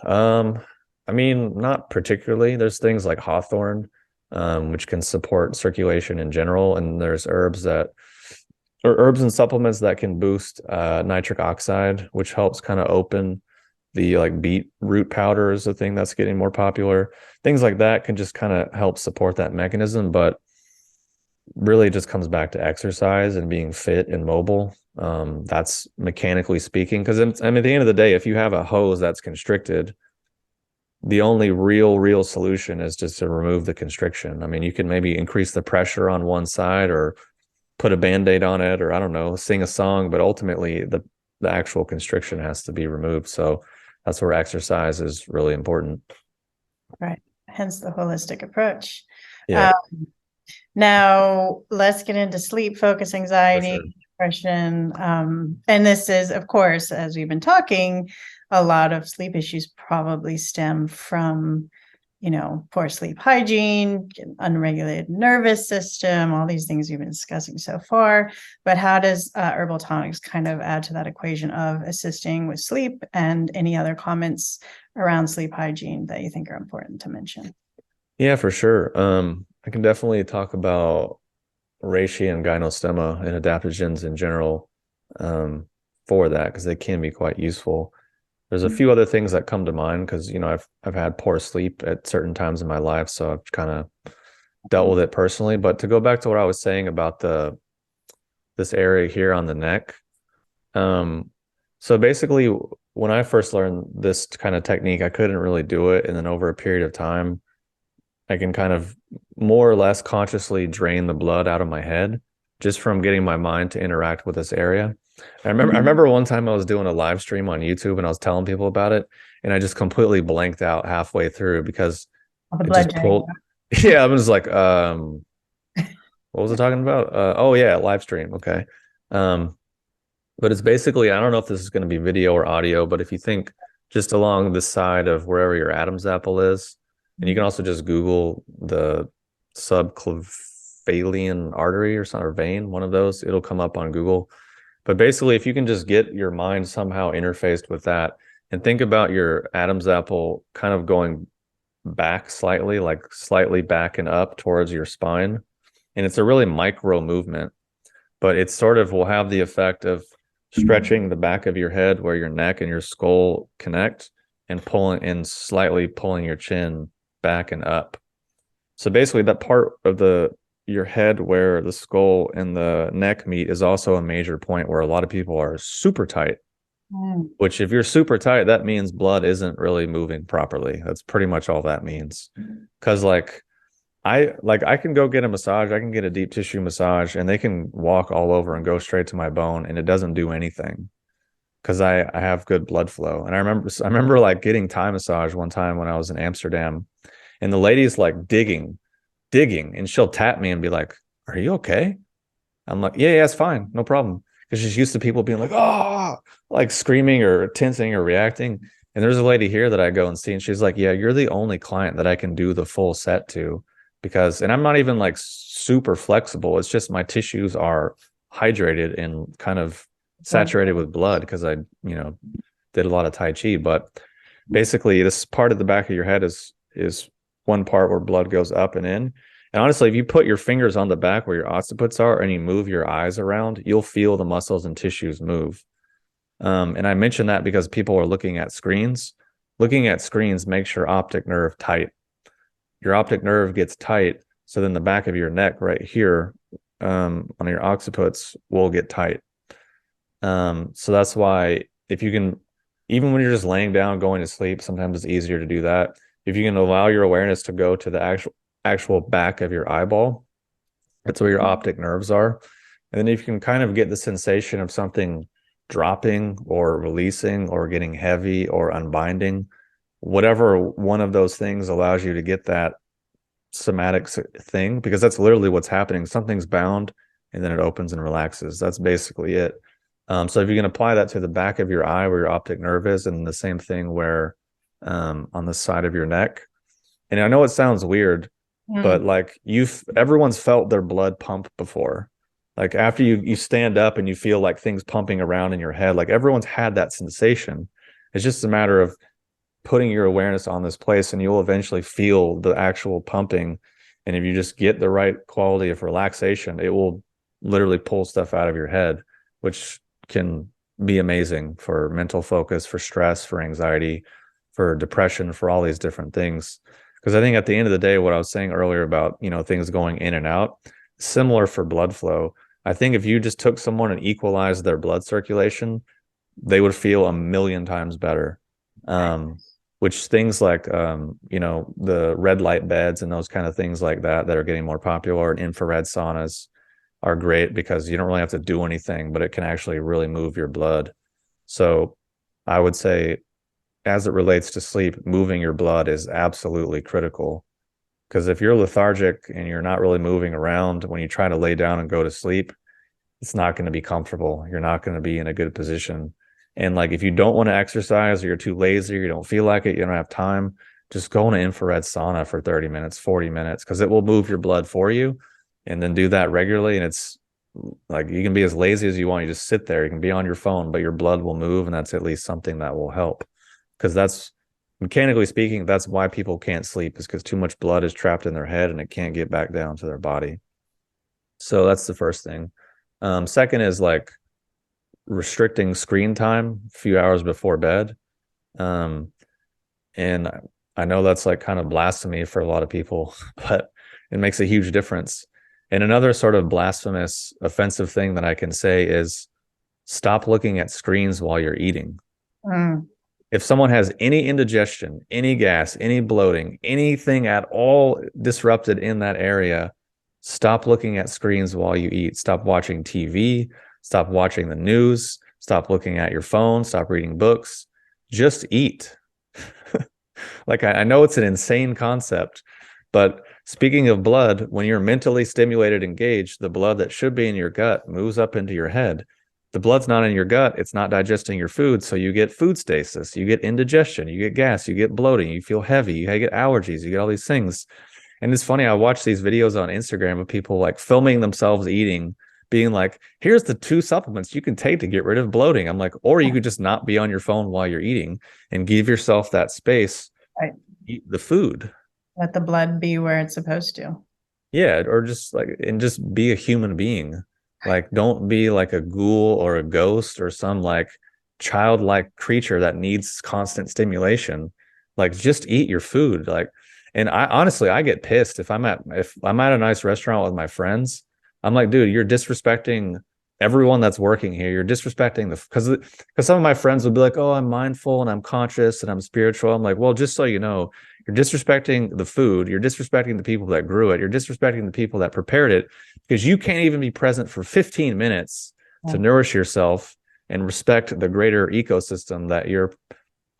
I mean, not particularly. There's things like hawthorn, which can support circulation in general. And there's herbs and supplements that can boost nitric oxide, which helps kind of open the like beet root powder is a thing that's getting more popular. Things like that can just kind of help support that mechanism. But really just comes back to exercise and being fit and mobile. That's mechanically speaking, because I mean, at the end of the day, if you have a hose that's constricted, the only real solution is just to remove the constriction. I mean, you can maybe increase the pressure on one side or put a band-aid on it, or I don't know, sing a song, but ultimately the actual constriction has to be removed. So that's where exercise is really important. Right. Hence the holistic approach. Yeah. Now let's get into sleep, focus, anxiety, For sure. depression. And this is, of course, as we've been talking, a lot of sleep issues probably stem from, poor sleep hygiene, unregulated nervous system, all these things we've been discussing so far. But how does herbal tonics kind of add to that equation of assisting with sleep, and any other comments around sleep hygiene that you think are important to mention? Yeah, for sure. I can definitely talk about reishi and gynostemma and adaptogens in general, for that, because they can be quite useful. There's a few other things that come to mind because, I've had poor sleep at certain times in my life, so I've kind of dealt with it personally. But to go back to what I was saying about this area here on the neck, so basically when I first learned this kind of technique, I couldn't really do it, and then over a period of time, I can kind of more or less consciously drain the blood out of my head just from getting my mind to interact with this area. I remember one time I was doing a live stream on YouTube and I was telling people about it, and I just completely blanked out halfway through because The it blood just pulled. Yeah, I was like, what was I talking about? Oh yeah, live stream. Okay. But it's basically, I don't know if this is going to be video or audio, but if you think just along the side of wherever your Adam's apple is, and you can also just Google the subclavian artery or something, or vein, one of those, it'll come up on Google. But basically, if you can just get your mind somehow interfaced with that and think about your Adam's apple kind of going back slightly, like slightly back and up towards your spine. And it's a really micro movement, but it sort of will have the effect of stretching the back of your head where your neck and your skull connect, and slightly pulling your chin back and up. So basically that part of your head where the skull and the neck meet is also a major point where a lot of people are super tight. Which if you're super tight, that means blood isn't really moving properly. That's pretty much all that means. Because I can go get a massage, I can get a deep tissue massage, and they can walk all over and go straight to my bone, and it doesn't do anything because I have good blood flow. And I remember like getting Thai massage one time when I was in Amsterdam, and the lady's like digging, and she'll tap me and be like, "Are you okay?" I'm like, yeah, it's fine, no problem. Because she's used to people being like, oh, like screaming or tensing or reacting. And there's a lady here that I go and see, and she's like, yeah, you're the only client that I can do the full set to, and I'm not even like super flexible. It's just my tissues are hydrated and kind of saturated with blood because I, did a lot of Tai Chi. But basically, this part of the back of your head is one part where blood goes up and in. And honestly, if you put your fingers on the back where your occipits are and you move your eyes around, you'll feel the muscles and tissues move. And I mention that because people are looking at screens. Looking at screens makes your optic nerve tight. Your optic nerve gets tight, so then the back of your neck right here, on your occipits, will get tight. So that's why if you can, even when you're just laying down going to sleep, sometimes it's easier to do that. If you can allow your awareness to go to the actual back of your eyeball, that's where your optic nerves are. And then if you can kind of get the sensation of something dropping or releasing or getting heavy or unbinding, whatever one of those things allows you to get that somatic thing, because that's literally what's happening. Something's bound and then it opens and relaxes. That's basically it. So if you can apply that to the back of your eye where your optic nerve is, and the same thing where on the side of your neck. And I know it sounds weird, but like everyone's felt their blood pump before. Like after you stand up and you feel like things pumping around in your head, like everyone's had that sensation. It's just a matter of putting your awareness on this place, and you'll eventually feel the actual pumping. And if you just get the right quality of relaxation, it will literally pull stuff out of your head, which can be amazing for mental focus, for stress, for anxiety, for depression, for all these different things. Because I think at the end of the day, what I was saying earlier about, things going in and out, similar for blood flow. I think if you just took someone and equalized their blood circulation, they would feel a million times better. Which things like, the red light beds and those kind of things like that are getting more popular, and infrared saunas are great because you don't really have to do anything, but it can actually really move your blood. So I would say, as it relates to sleep, moving your blood is absolutely critical. Because if you're lethargic and you're not really moving around when you try to lay down and go to sleep, it's not going to be comfortable. You're not going to be in a good position. And like, if you don't want to exercise, or you're too lazy, or you don't feel like it, you don't have time, just go in an infrared sauna for 30 minutes, 40 minutes, because it will move your blood for you. And then do that regularly. And it's like, you can be as lazy as you want. You just sit there, you can be on your phone, but your blood will move. And that's at least something that will help. Because that's, mechanically speaking, that's why people can't sleep, is because too much blood is trapped in their head and it can't get back down to their body. So that's the first thing. Second is like restricting screen time a few hours before bed. And I know that's like kind of blasphemy for a lot of people, but it makes a huge difference. And another sort of blasphemous, offensive thing that I can say is stop looking at screens while you're eating. If someone has any indigestion, any gas, any bloating, anything at all disrupted in that area, stop looking at screens while you eat. Stop watching TV. Stop watching the news. Stop looking at your phone. Stop reading books. Just eat. Like, I know it's an insane concept, but speaking of blood, when you're mentally stimulated, engaged, the blood that should be in your gut moves up into your head. The blood's not in your gut. It's not digesting your food. So you get food stasis, you get indigestion, you get gas, you get bloating, you feel heavy, you get allergies, you get all these things. And it's funny, I watch these videos on Instagram of people like filming themselves eating, being like, here's the 2 supplements you can take to get rid of bloating. I'm like, or you could just not be on your phone while you're eating and give yourself that space, Right. Eat the food. Let the blood be where it's supposed to. Yeah, or just like, and just be a human being. Like, don't be like a ghoul or a ghost or some like childlike creature that needs constant stimulation. Like, just eat your food. Like, and I honestly, I get pissed if I'm at a nice restaurant with my friends. I'm like, dude, you're disrespecting everyone that's working here. You're disrespecting because some of my friends would be like, oh, I'm mindful and I'm conscious and I'm spiritual. I'm like, well, just so you know, you're disrespecting the food. You're disrespecting the people that grew it. You're disrespecting the people that prepared it, because you can't even be present for 15 minutes to nourish yourself and respect the greater ecosystem that you're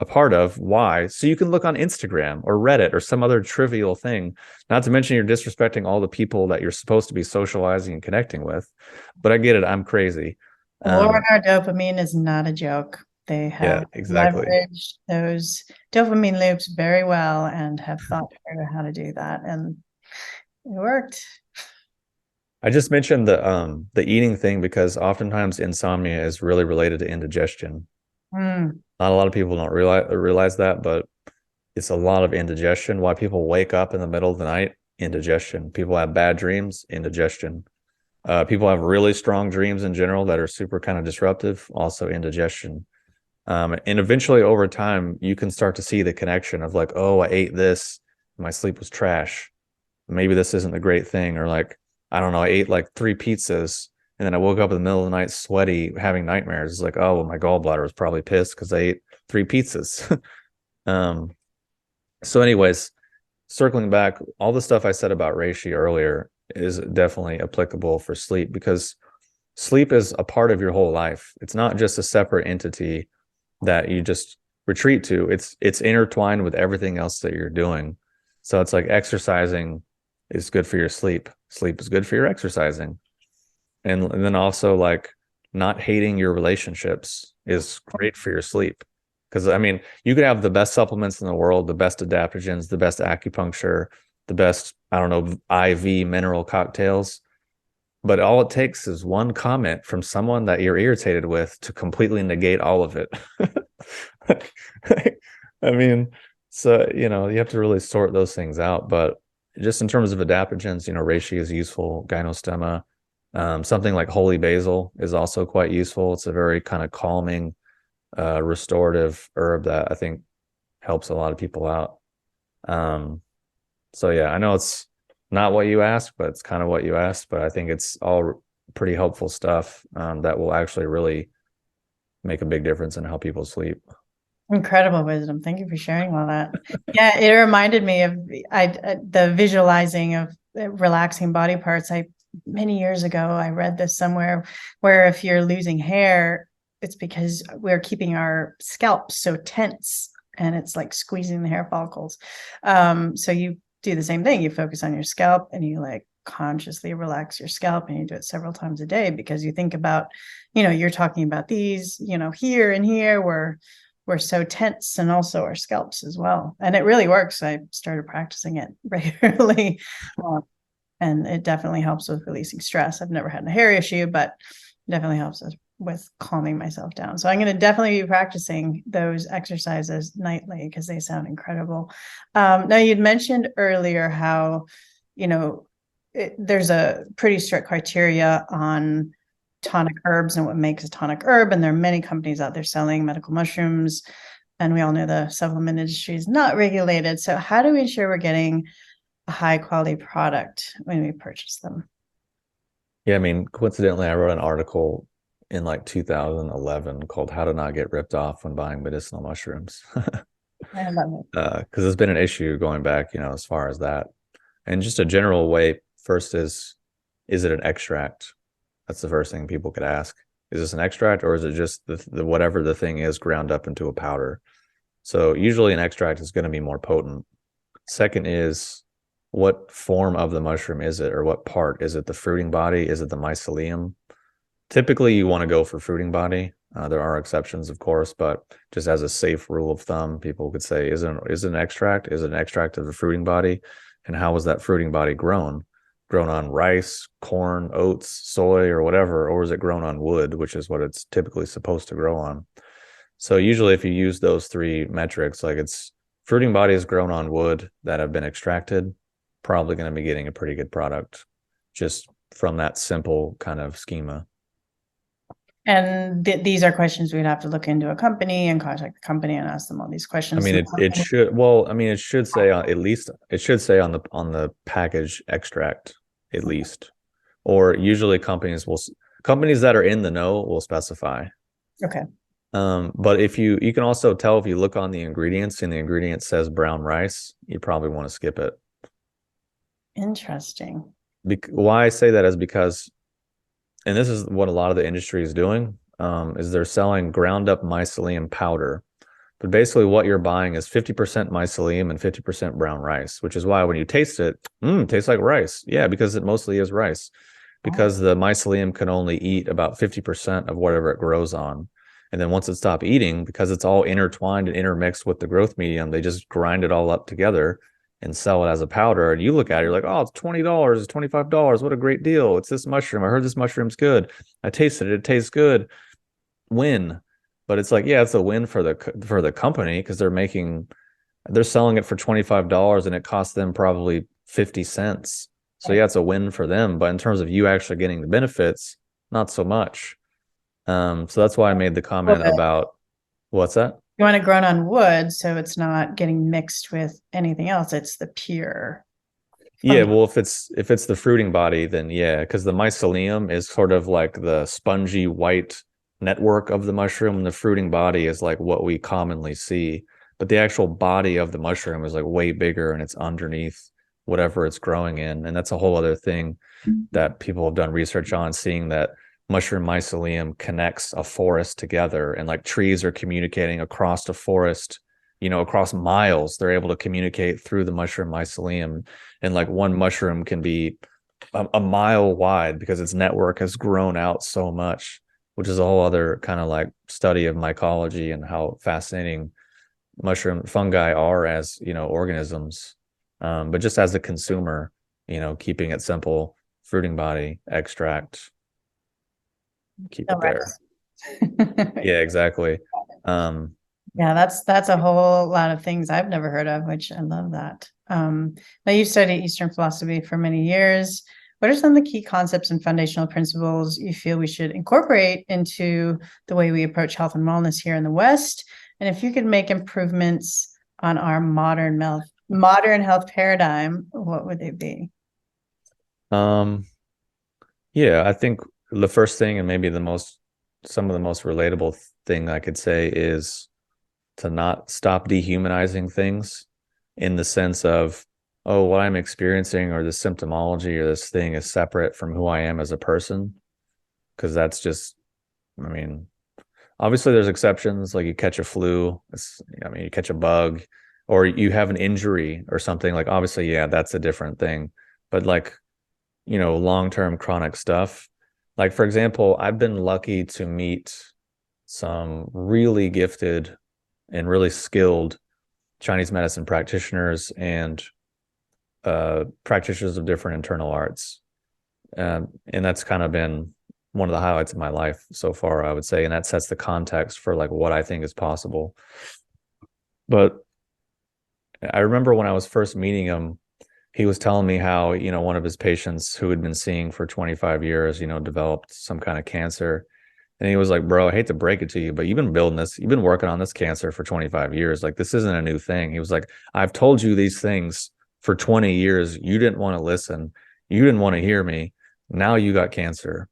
a part of. Why? So you can look on Instagram or Reddit or some other trivial thing. Not to mention, you're disrespecting all the people that you're supposed to be socializing and connecting with. But I get it. I'm crazy. Lord, our dopamine is not a joke. They have exactly. leveraged those dopamine loops very well and have thought through how to do that. And it worked. I just mentioned the eating thing because oftentimes insomnia is really related to indigestion. Not a lot of people don't realize that, but it's a lot of indigestion. Why people wake up in the middle of the night? Indigestion. People have bad dreams, indigestion. People have really strong dreams in general that are super kind of disruptive, also indigestion. And eventually over time, you can start to see the connection of like, oh, I ate this, my sleep was trash. Maybe this isn't a great thing. Or like, I don't know, I ate like 3 pizzas and then I woke up in the middle of the night sweaty, having nightmares. It's like, oh, well, my gallbladder was probably pissed because I ate 3 pizzas. So anyways, circling back, all the stuff I said about reishi earlier is definitely applicable for sleep, because sleep is a part of your whole life. It's not just a separate entity that you just retreat to. It's intertwined with everything else that you're doing. So it's like exercising is good for your sleep. Sleep is good for your exercising. And then also like not hating your relationships is great for your sleep. Because I mean, you could have the best supplements in the world, the best adaptogens, the best acupuncture, the best, I don't know, IV mineral cocktails. But all it takes is one comment from someone that you're irritated with to completely negate all of it. I mean, so, you have to really sort those things out. But just in terms of adaptogens, reishi is useful, gynostemma. Something like holy basil is also quite useful. It's a very kind of calming, restorative herb that I think helps a lot of people out. So yeah, I know it's not what you asked, but it's kind of what you asked. But I think it's all pretty helpful stuff that will actually really make a big difference in how people sleep. Incredible wisdom. Thank you for sharing all that. Yeah, it reminded me of the visualizing of relaxing body parts. Many years ago, I read this somewhere where if you're losing hair, it's because we're keeping our scalp so tense and it's like squeezing the hair follicles. So you do the same thing. You focus on your scalp and you like consciously relax your scalp, and you do it several times a day because you think about, you're talking about these, here and here where we're so tense, and also our scalps as well. And it really works. I started practicing it regularly. And it definitely helps with releasing stress. I've never had a hair issue, but definitely helps with calming myself down. So I'm going to definitely be practicing those exercises nightly because they sound incredible. Now, you'd mentioned earlier how, there's a pretty strict criteria on tonic herbs and what makes a tonic herb. And there are many companies out there selling medical mushrooms. And we all know the supplement industry is not regulated. So how do we ensure we're getting a high quality product when we purchase them? Yeah, I mean, coincidentally, I wrote an article in like 2011 called "How to Not Get Ripped Off When Buying Medicinal Mushrooms," I love it. because it's been an issue going back, as far as that. And just a general way, first is it an extract? That's the first thing people could ask. Is this an extract, or is it just the whatever the thing is ground up into a powder? So usually an extract is going to be more potent. Second is, what form of the mushroom is it, or what part? Is it the fruiting body? Is it the mycelium? Typically, you want to go for fruiting body. There are exceptions, of course, but just as a safe rule of thumb, people could say, is it an extract? Is it an extract of the fruiting body? And how was that fruiting body grown? Grown on rice, corn, oats, soy, or whatever, or is it grown on wood, which is what it's typically supposed to grow on? So usually if you use those three metrics, like it's fruiting bodies grown on wood that have been extracted, probably going to be getting a pretty good product just from that simple kind of schema. And these are questions we'd have to look into a company and contact the company and ask them all these questions. I mean, it should, well, I mean, it should say at least, it should say on the package extract, at least. Or usually companies that are in the know will specify. Okay. But if you can also tell if you look on the ingredients and the ingredient says brown rice, you probably want to skip it. Interesting. Why I say that is because, and this is what a lot of the industry is doing, is they're selling ground up mycelium powder. But basically what you're buying is 50% mycelium and 50% brown rice, which is why when you taste it, it tastes like rice. Yeah, because it mostly is rice. Because the mycelium can only eat about 50% of whatever it grows on. And then once it stops eating, because it's all intertwined and intermixed with the growth medium, they just grind it all up together and sell it as a powder. And you look at it, you're like, oh, it's $20, it's $25. What a great deal. It's this mushroom. I heard this mushroom's good. I tasted it. It tastes good. Win. But it's like, yeah, it's a win for the company because they're selling it for $25 and it costs them probably 50 cents. So yeah, it's a win for them. But in terms of you actually getting the benefits, not so much. So that's why I made the comment about what's that? You want it grown on wood, so it's not getting mixed with anything else. It's the pure. Yeah, well, if it's the fruiting body, then yeah, because the mycelium is sort of like the spongy white network of the mushroom, and the fruiting body is like what we commonly see. But the actual body of the mushroom is like way bigger, and it's underneath whatever it's growing in. And that's a whole other thing that people have done research on, seeing that mushroom mycelium connects a forest together, and like trees are communicating across a forest, across miles. They're able to communicate through the mushroom mycelium, and like one mushroom can be a mile wide because its network has grown out so much, which is a whole other kind of like study of mycology and how fascinating mushroom fungi are as, organisms. But just as a consumer, keeping it simple, fruiting body, extract, keep it there. Yeah, exactly. Yeah, that's a whole lot of things I've never heard of, which I love that. Now you've studied Eastern philosophy for many years. What are some of the key concepts and foundational principles you feel we should incorporate into the way we approach health and wellness here in the West? And if you could make improvements on our modern health paradigm, what would they be? Um, yeah, I think the first thing and maybe some of the most relatable thing I could say is to not stop dehumanizing things in the sense of, oh, what I'm experiencing or this symptomology or this thing is separate from who I am as a person. Because that's just, I mean, obviously there's exceptions, like you catch a flu, I mean, you catch a bug or you have an injury or something, like obviously, yeah, that's a different thing. But like, long-term chronic stuff. Like, for example, I've been lucky to meet some really gifted and really skilled Chinese medicine practitioners and practitioners of different internal arts. And that's kind of been one of the highlights of my life so far, I would say. And that sets the context for like what I think is possible. But I remember when I was first meeting him, he was telling me how, one of his patients who had been seeing for 25 years, developed some kind of cancer. And he was like, bro, I hate to break it to you, but you've been working on this cancer for 25 years. Like, this isn't a new thing. He was like, I've told you these things for 20 years. You didn't want to listen. You didn't want to hear me. Now you got cancer.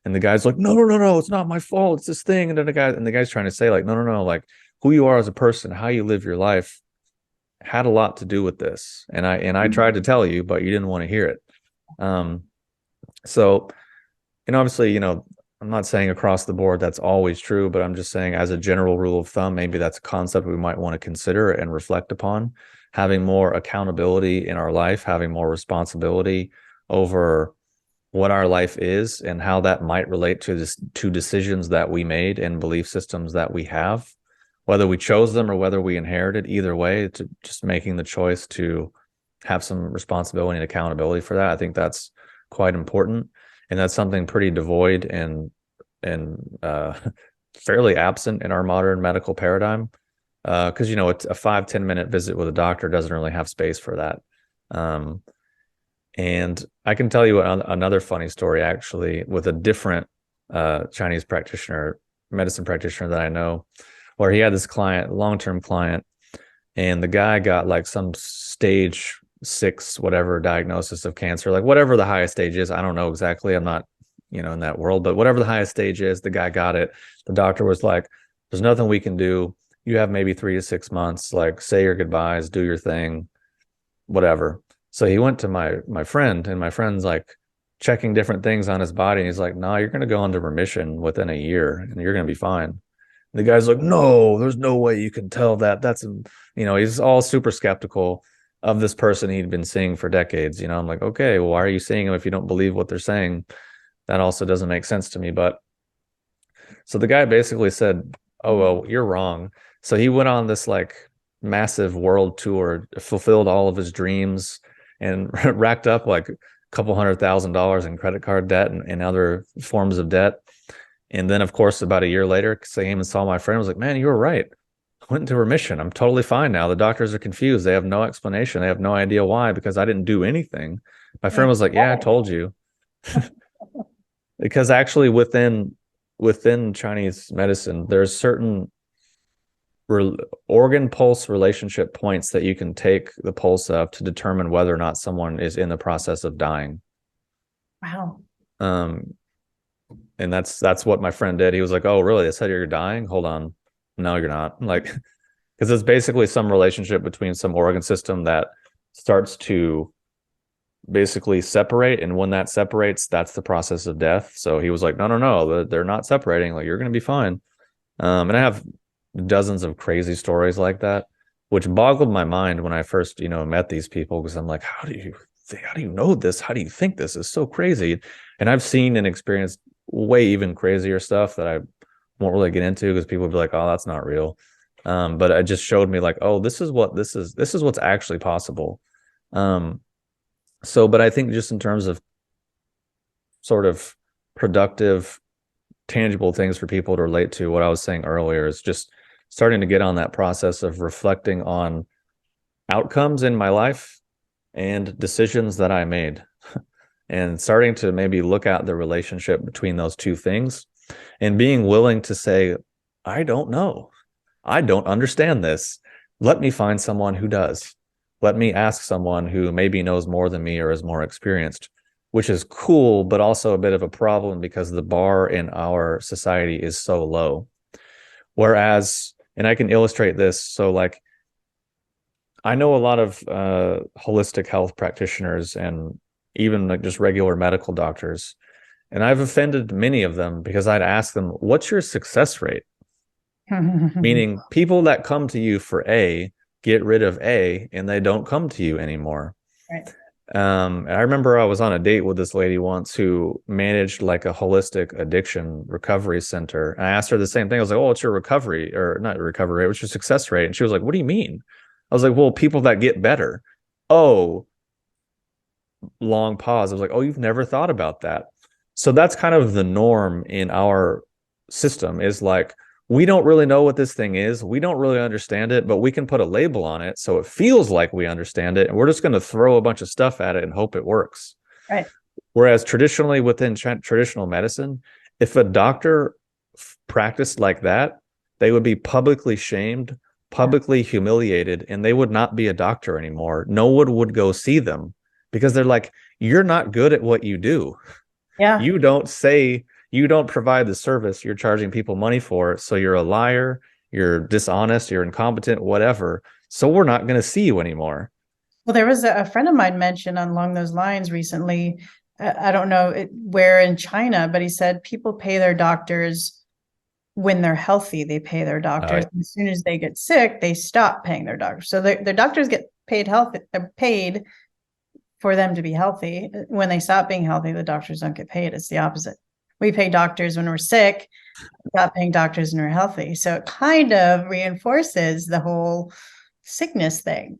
And the guy's like, no, no, no, no, it's not my fault. It's this thing. And then the guy's trying to say, like, no, no, no, like who you are as a person, how you live your life had a lot to do with this. And I tried to tell you, but you didn't want to hear it. Um, so, and obviously, I'm not saying across the board that's always true, but I'm just saying as a general rule of thumb, maybe that's a concept we might want to consider and reflect upon. Having more accountability in our life, having more responsibility over what our life is and how that might relate to decisions that we made and belief systems that we have, whether we chose them or whether we inherited. Either way, to just making the choice to have some responsibility and accountability for that. I think that's quite important. And that's something pretty devoid and fairly absent in our modern medical paradigm. Because it's a 5-10 minute visit with a doctor doesn't really have space for that. And I can tell you another funny story actually with a different Chinese medicine practitioner that I know, where he had this client, long-term client, and the guy got like some stage 6, whatever diagnosis of cancer, like whatever the highest stage is. I don't know exactly. I'm not, in that world, but whatever the highest stage is, the guy got it. The doctor was like, there's nothing we can do. You have maybe 3 to 6 months, like say your goodbyes, do your thing, whatever. So he went to my friend, and my friend's like checking different things on his body. And he's like, no, you're going to go into remission within a year and you're going to be fine. And the guy's like, no, there's no way you can tell that. He's all super skeptical of this person he'd been seeing for decades. I'm like, okay, well, why are you seeing him if you don't believe what they're saying? That also doesn't make sense to me. But so the guy basically said, oh, well, you're wrong. So he went on this like massive world tour, fulfilled all of his dreams, and racked up like a couple $100,000 in credit card debt and other forms of debt. And then, of course, about a year later, came and saw my friend, was like, man, you were right. I went into remission. I'm totally fine now. The doctors are confused. They have no explanation. They have no idea why, because I didn't do anything. My friend was like, yeah, I told you. Because actually within Chinese medicine, there's certain organ pulse relationship points that you can take the pulse of to determine whether or not someone is in the process of dying. Wow. And that's what my friend did. He was like, oh, really? They said you're dying? Hold on. No, you're not. Like, because it's basically some relationship between some organ system that starts to basically separate. And when that separates, that's the process of death. So he was like, no, no, no, they're not separating. Like, you're going to be fine. And I have dozens of crazy stories like that, which boggled my mind when I first, met these people, because I'm like, how do you know this? How do you think this is so crazy? And I've seen and experienced way even crazier stuff that I won't really get into, because people would be like, oh, that's not real. But it just showed me like, oh, this is what's actually possible. But I think just in terms of sort of productive, tangible things for people to relate to, what I was saying earlier is just starting to get on that process of reflecting on outcomes in my life and decisions that I made, and starting to maybe look at the relationship between those two things, and being willing to say, I don't know. I don't understand this. Let me find someone who does. Let me ask someone who maybe knows more than me or is more experienced. which is cool, but also a bit of a problem because the bar in our society is so low. Whereas, and I can illustrate this. So like, I know a lot of holistic health practitioners and even like just regular medical doctors. And I've offended many of them because I'd ask them, what's your success rate? Meaning people that come to you for A get rid of A and they don't come to you anymore. Right. And I remember I was on a date with this lady once who managed like a holistic addiction recovery center. And I asked her the same thing. I was like, oh, what's your recovery or not recovery rate? What's your success rate? And she was like, what do you mean? I was like, well, people that get better. Oh, long pause. I was like, oh, you've never thought about that. So that's kind of the norm in our system is like, we don't really know what this thing is. We don't really understand it, but we can put a label on it so it feels like we understand it. And we're just going to throw a bunch of stuff at it and hope it works. Right. Whereas traditionally within traditional medicine, if a doctor practiced like that, they would be publicly shamed, publicly humiliated, and they would not be a doctor anymore. No one would go see them because they're like, you're not good at what you do. Yeah. You don't provide the service you're charging people money for. So you're a liar, you're dishonest, you're incompetent, whatever. So we're not going to see you anymore. Well, there was a friend of mine mentioned along those lines recently. I don't know where in China, but he said people pay their doctors when they're healthy. They pay their doctors. As soon as they get sick, they stop paying their doctors. So their doctors get paid paid for them to be healthy. When they stop being healthy, the doctors don't get paid. It's the opposite. We pay doctors when we're sick, stop paying doctors when we're healthy. So it kind of reinforces the whole sickness thing.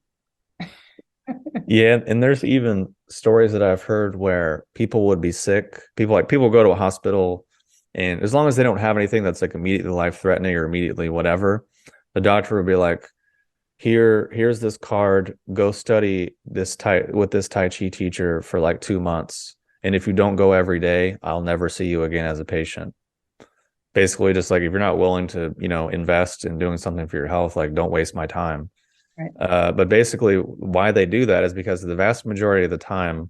Yeah, and there's even stories that I've heard where people would be sick. People go to a hospital, and as long as they don't have anything that's like immediately life-threatening or immediately whatever, the doctor would be like, here's this card, go study with this Tai Chi teacher for like 2 months. And if you don't go every day, I'll never see you again as a patient. Basically, just like if you're not willing to, invest in doing something for your health, like don't waste my time. Right. But basically, why they do that is because the vast majority of the time,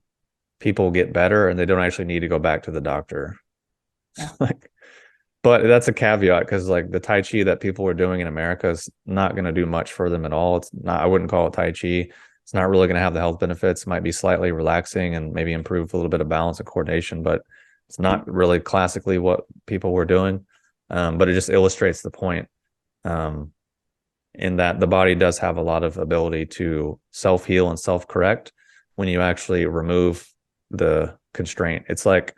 people get better and they don't actually need to go back to the doctor. Yeah. But that's a caveat because like the Tai Chi that people are doing in America is not going to do much for them at all. It's not, I wouldn't call it Tai Chi. It's not really going to have the health benefits. It might be slightly relaxing and maybe improve a little bit of balance and coordination, but it's not really classically what people were doing. But it just illustrates the point in that the body does have a lot of ability to self-heal and self-correct when you actually remove the constraint. It's like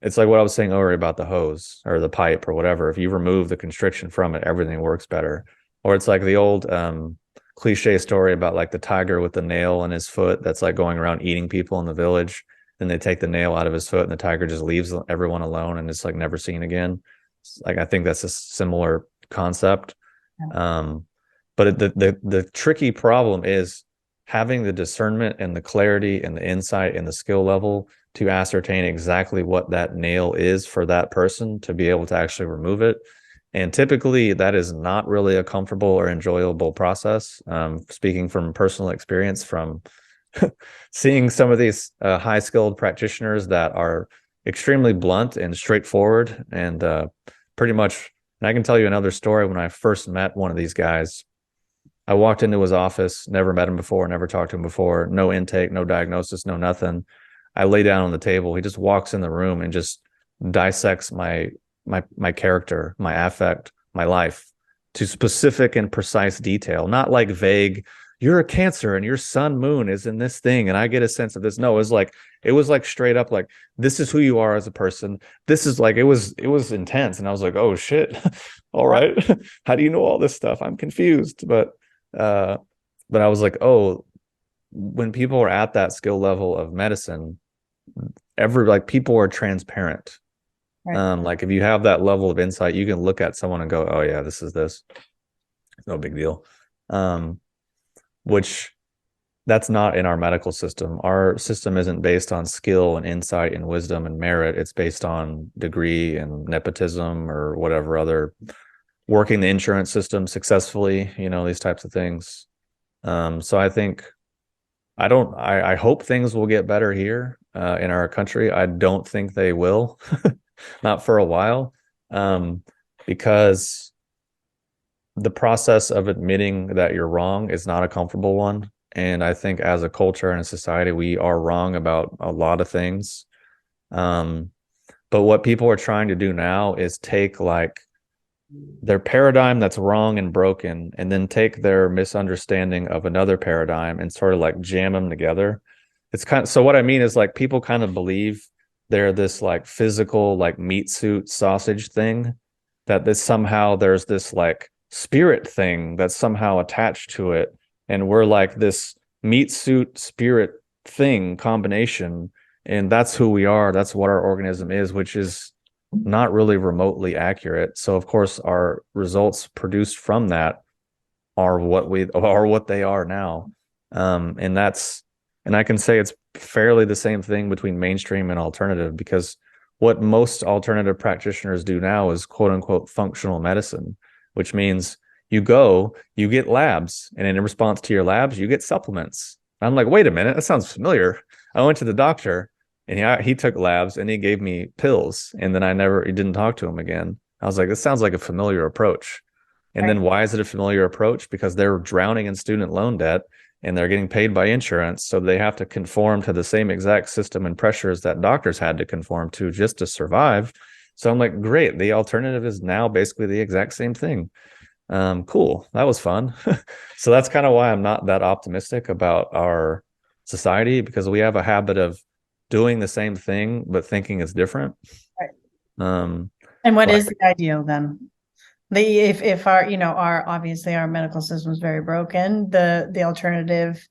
what I was saying earlier about the hose or the pipe or whatever. If you remove the constriction from it, everything works better. Or it's like the old cliche story about like the tiger with the nail in his foot that's like going around eating people in the village. Then they take the nail out of his foot and the tiger just leaves everyone alone and it's like never seen again. Like I think that's a similar concept. Yeah. But the tricky problem is having the discernment and the clarity and the insight and the skill level to ascertain exactly what that nail is for that person to be able to actually remove it. And typically that is not really a comfortable or enjoyable process. Speaking from personal experience from seeing some of these high skilled practitioners that are extremely blunt and straightforward and pretty much, and I can tell you another story. When I first met one of these guys, I walked into his office, never met him before, never talked to him before, no intake, no diagnosis, no nothing. I lay down on the table. He just walks in the room and just dissects my character, my affect, my life to specific and precise detail, not like vague, you're a Cancer and your sun moon is in this thing. And I get a sense of this. No, it was like straight up, like, this is who you are as a person. This is like, it was intense. And I was like, oh shit. All right. How do you know all this stuff? I'm confused. But I was like, oh, when people are at that skill level of medicine, people are transparent. Right. Like if you have that level of insight, you can look at someone and go, oh yeah, this is this. It's no big deal. Which that's not in our medical system. Our system isn't based on skill and insight and wisdom and merit. It's based on degree and nepotism or whatever other, working the insurance system successfully, these types of things. So I think I hope things will get better here. in our country. I don't think they will, not for a while, because the process of admitting that you're wrong is not a comfortable one. And I think as a culture and a society, we are wrong about a lot of things. But what people are trying to do now is take like their paradigm that's wrong and broken, and then take their misunderstanding of another paradigm and sort of like jam them together. It's kind of, so what I mean is like people kind of believe they're this like physical, like meat suit sausage thing, that this somehow there's this like spirit thing that's somehow attached to it. And we're like this meat suit spirit thing combination. And that's who we are. That's what our organism is, which is not really remotely accurate. So of course our results produced from that are what they are now. And I can say it's fairly the same thing between mainstream and alternative, because what most alternative practitioners do now is quote unquote functional medicine, which means you get labs, and in response to your labs, you get supplements. I'm like, wait a minute, that sounds familiar. I went to the doctor and he took labs and he gave me pills, and then he didn't talk to him again. I was like, this sounds like a familiar approach. And then why is it a familiar approach? Because they're drowning in student loan debt and they're getting paid by insurance. So they have to conform to the same exact system and pressures that doctors had to conform to just to survive. So I'm like, great. The alternative is now basically the exact same thing. Cool. That was fun. So that's kind of why I'm not that optimistic about our society, because we have a habit of doing the same thing, but thinking it's different. And what is the ideal then? If our, obviously our medical system is very broken, the alternative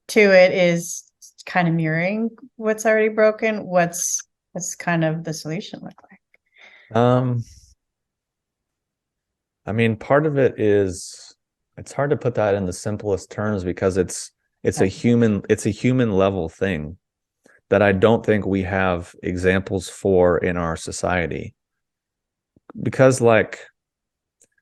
to it is kind of mirroring what's already broken. What's kind of the solution look like? I mean, part of it is, it's hard to put that in the simplest terms, because it's a human level thing that I don't think we have examples for in our society. Because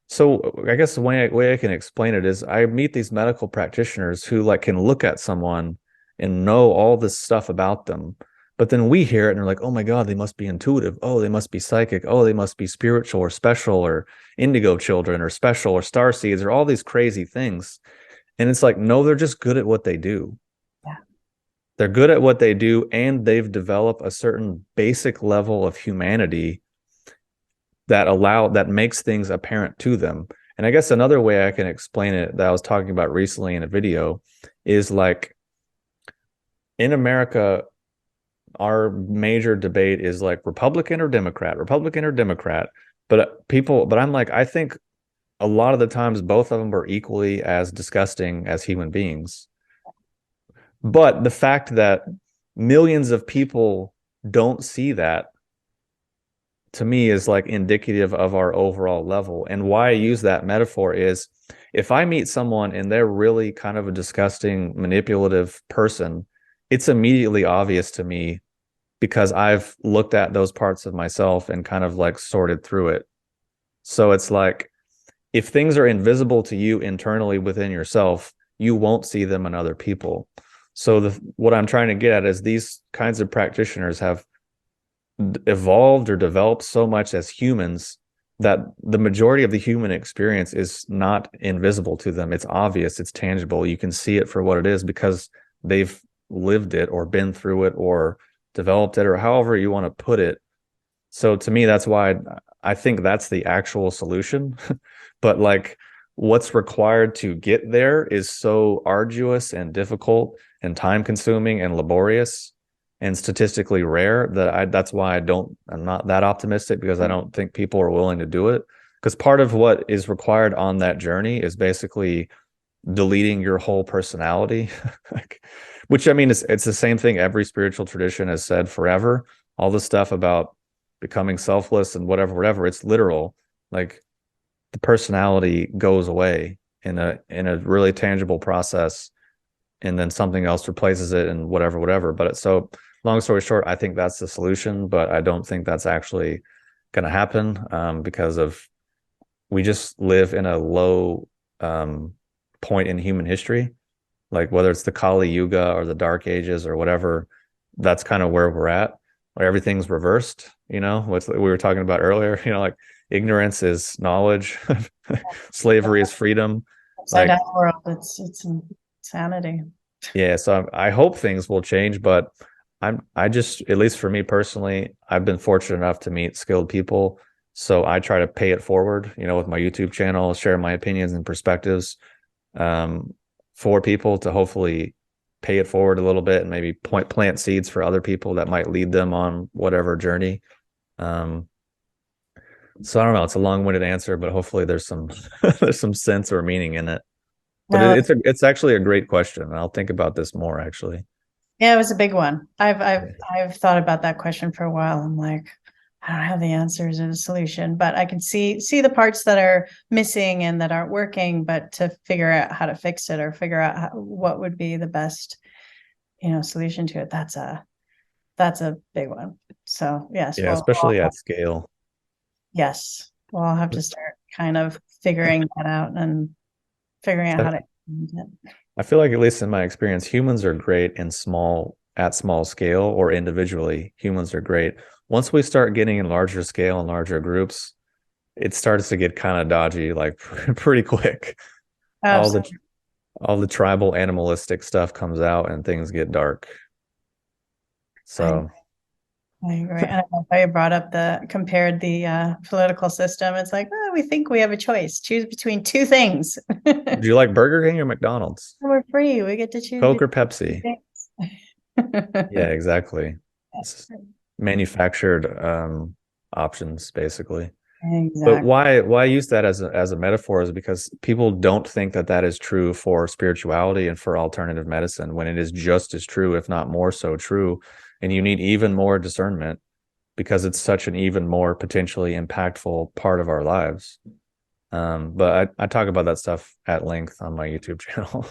so I guess the way I can explain it is, I meet these medical practitioners who like can look at someone and know all this stuff about them. But then we hear it and they're like, oh my God, they must be intuitive. Oh, they must be psychic. Oh, they must be spiritual or special or indigo children or special or star seeds or all these crazy things. And it's like, no, they're just good at what they do. Yeah. They're good at what they do, and they've developed a certain basic level of humanity that makes things apparent to them. And I guess another way I can explain it that I was talking about recently in a video is like, in America, our major debate is like Republican or Democrat. But I'm like, I think a lot of the times both of them are equally as disgusting as human beings. But the fact that millions of people don't see that, to me, is like indicative of our overall level. And why I use that metaphor is, if I meet someone and they're really kind of a disgusting, manipulative person, it's immediately obvious to me, because I've looked at those parts of myself and kind of like sorted through it. So it's like, if things are invisible to you internally within yourself, you won't see them in other people. So what I'm trying to get at is, these kinds of practitioners have evolved or developed so much as humans that the majority of the human experience is not invisible to them. It's obvious, it's tangible. You can see it for what it is, because they've lived it or been through it or developed it, or however you want to put it. So to me, that's why I think that's the actual solution. But like, what's required to get there is so arduous and difficult and time consuming and laborious and statistically rare that that's why I'm not that optimistic, because I don't think people are willing to do it. Because part of what is required on that journey is basically deleting your whole personality. Which, I mean, it's the same thing every spiritual tradition has said forever. All the stuff about becoming selfless and whatever, it's literal. Like, the personality goes away in a really tangible process, and then something else replaces it and whatever. But so long story short, I think that's the solution, but I don't think that's actually going to happen, because we just live in a low point in human history. Like, whether it's the Kali Yuga or the Dark Ages or whatever, that's kind of where we're at, where everything's reversed, what we were talking about earlier, like ignorance is knowledge, slavery is freedom. Upside Like, down world. It's insanity. yeah, so I hope things will change, but I just, at least for me personally, I've been fortunate enough to meet skilled people. So I try to pay it forward, with my YouTube channel, share my opinions and perspectives, um, for people to hopefully pay it forward a little bit and maybe plant seeds for other people that might lead them on whatever journey. Um, so I don't know, it's a long-winded answer, but hopefully there's some there's some sense or meaning in it. But No, it's actually a great question. I'll think about this more actually. yeah, it was a big one. I've Yeah. I've thought about that question for a while. I'm like, I don't have the answers or the solution, but I can see the parts that are missing and that aren't working, but to figure out how to fix it or figure out what would be the best, solution to it. That's a big one. So yes, Yeah, well, especially at scale. yes, well, I'll have to start kind of figuring that out and figuring out I, how to implement it. I feel like, at least in my experience, humans are great at small scale or individually. Humans are great. Once we start getting in larger scale and larger groups, it starts to get kind of dodgy, like pretty quick. All the Absolutely. all the tribal animalistic stuff comes out and things get dark. I So I agree. And I love how you brought up compared the political system. It's like, oh, we think we have a choice. Choose between two things. do you like Burger King or McDonald's? We're free. We get to choose Coke or between two Pepsi? Yeah, things. exactly. It's manufactured options basically. But Exactly. why I use that as a metaphor is because people don't think that that is true for spirituality and for alternative medicine, when it is just as true, if not more so true. And you need even more discernment because it's such an even more potentially impactful part of our lives. But I talk about that stuff at length on my YouTube channel.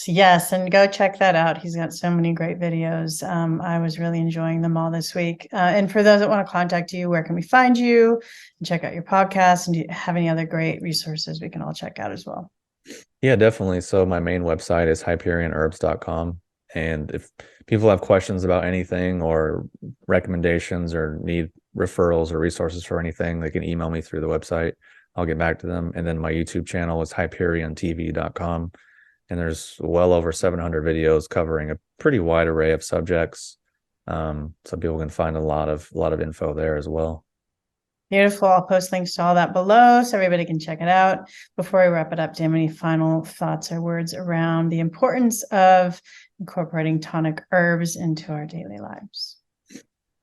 Yes, and go check that out. He's got so many great videos. I was really enjoying them all this week. And for those that want to contact you, where can we find you? And check out your podcast, and do you have any other great resources we can all check out as well? Yeah, definitely. So my main website is hyperionherbs.com. And if people have questions about anything or recommendations or need referrals or resources for anything, they can email me through the website. I'll get back to them. And then my YouTube channel is hyperiontv.com. And there's well over 700 videos covering a pretty wide array of subjects. So people can find a lot of info there as well. Beautiful. I'll post links to all that below so everybody can check it out. Before we wrap it up, do you have any final thoughts or words around the importance of incorporating tonic herbs into our daily lives?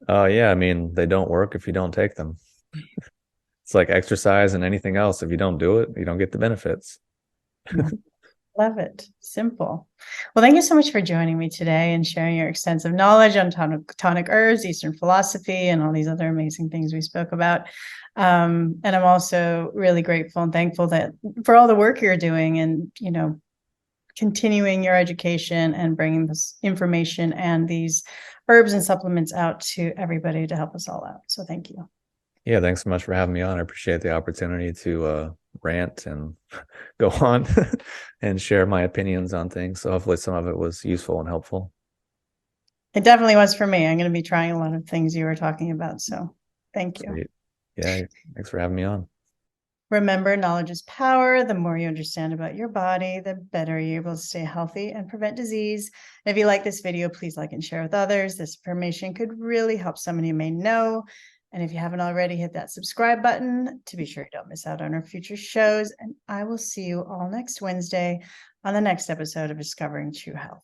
Yeah, I mean, they don't work if you don't take them. It's like exercise and anything else. If you don't do it, you don't get the benefits. Love it. Simple. Well, thank you so much for joining me today and sharing your extensive knowledge on tonic herbs, Eastern philosophy, and all these other amazing things we spoke about. And I'm also really grateful and thankful that for all the work you're doing and, continuing your education and bringing this information and these herbs and supplements out to everybody to help us all out. So thank you. Yeah, thanks so much for having me on. I appreciate the opportunity to rant and go on and share my opinions on things. So hopefully some of it was useful and helpful. It definitely was for me. I'm going to be trying a lot of things you were talking about. So thank you. Sweet. Yeah, thanks for having me on. Remember, knowledge is power. The more you understand about your body, the better you're able to stay healthy and prevent disease. And if you like this video, please like and share with others. This information could really help someone you may know. And if you haven't already, hit that subscribe button to be sure you don't miss out on our future shows. And I will see you all next Wednesday on the next episode of Discovering True Health.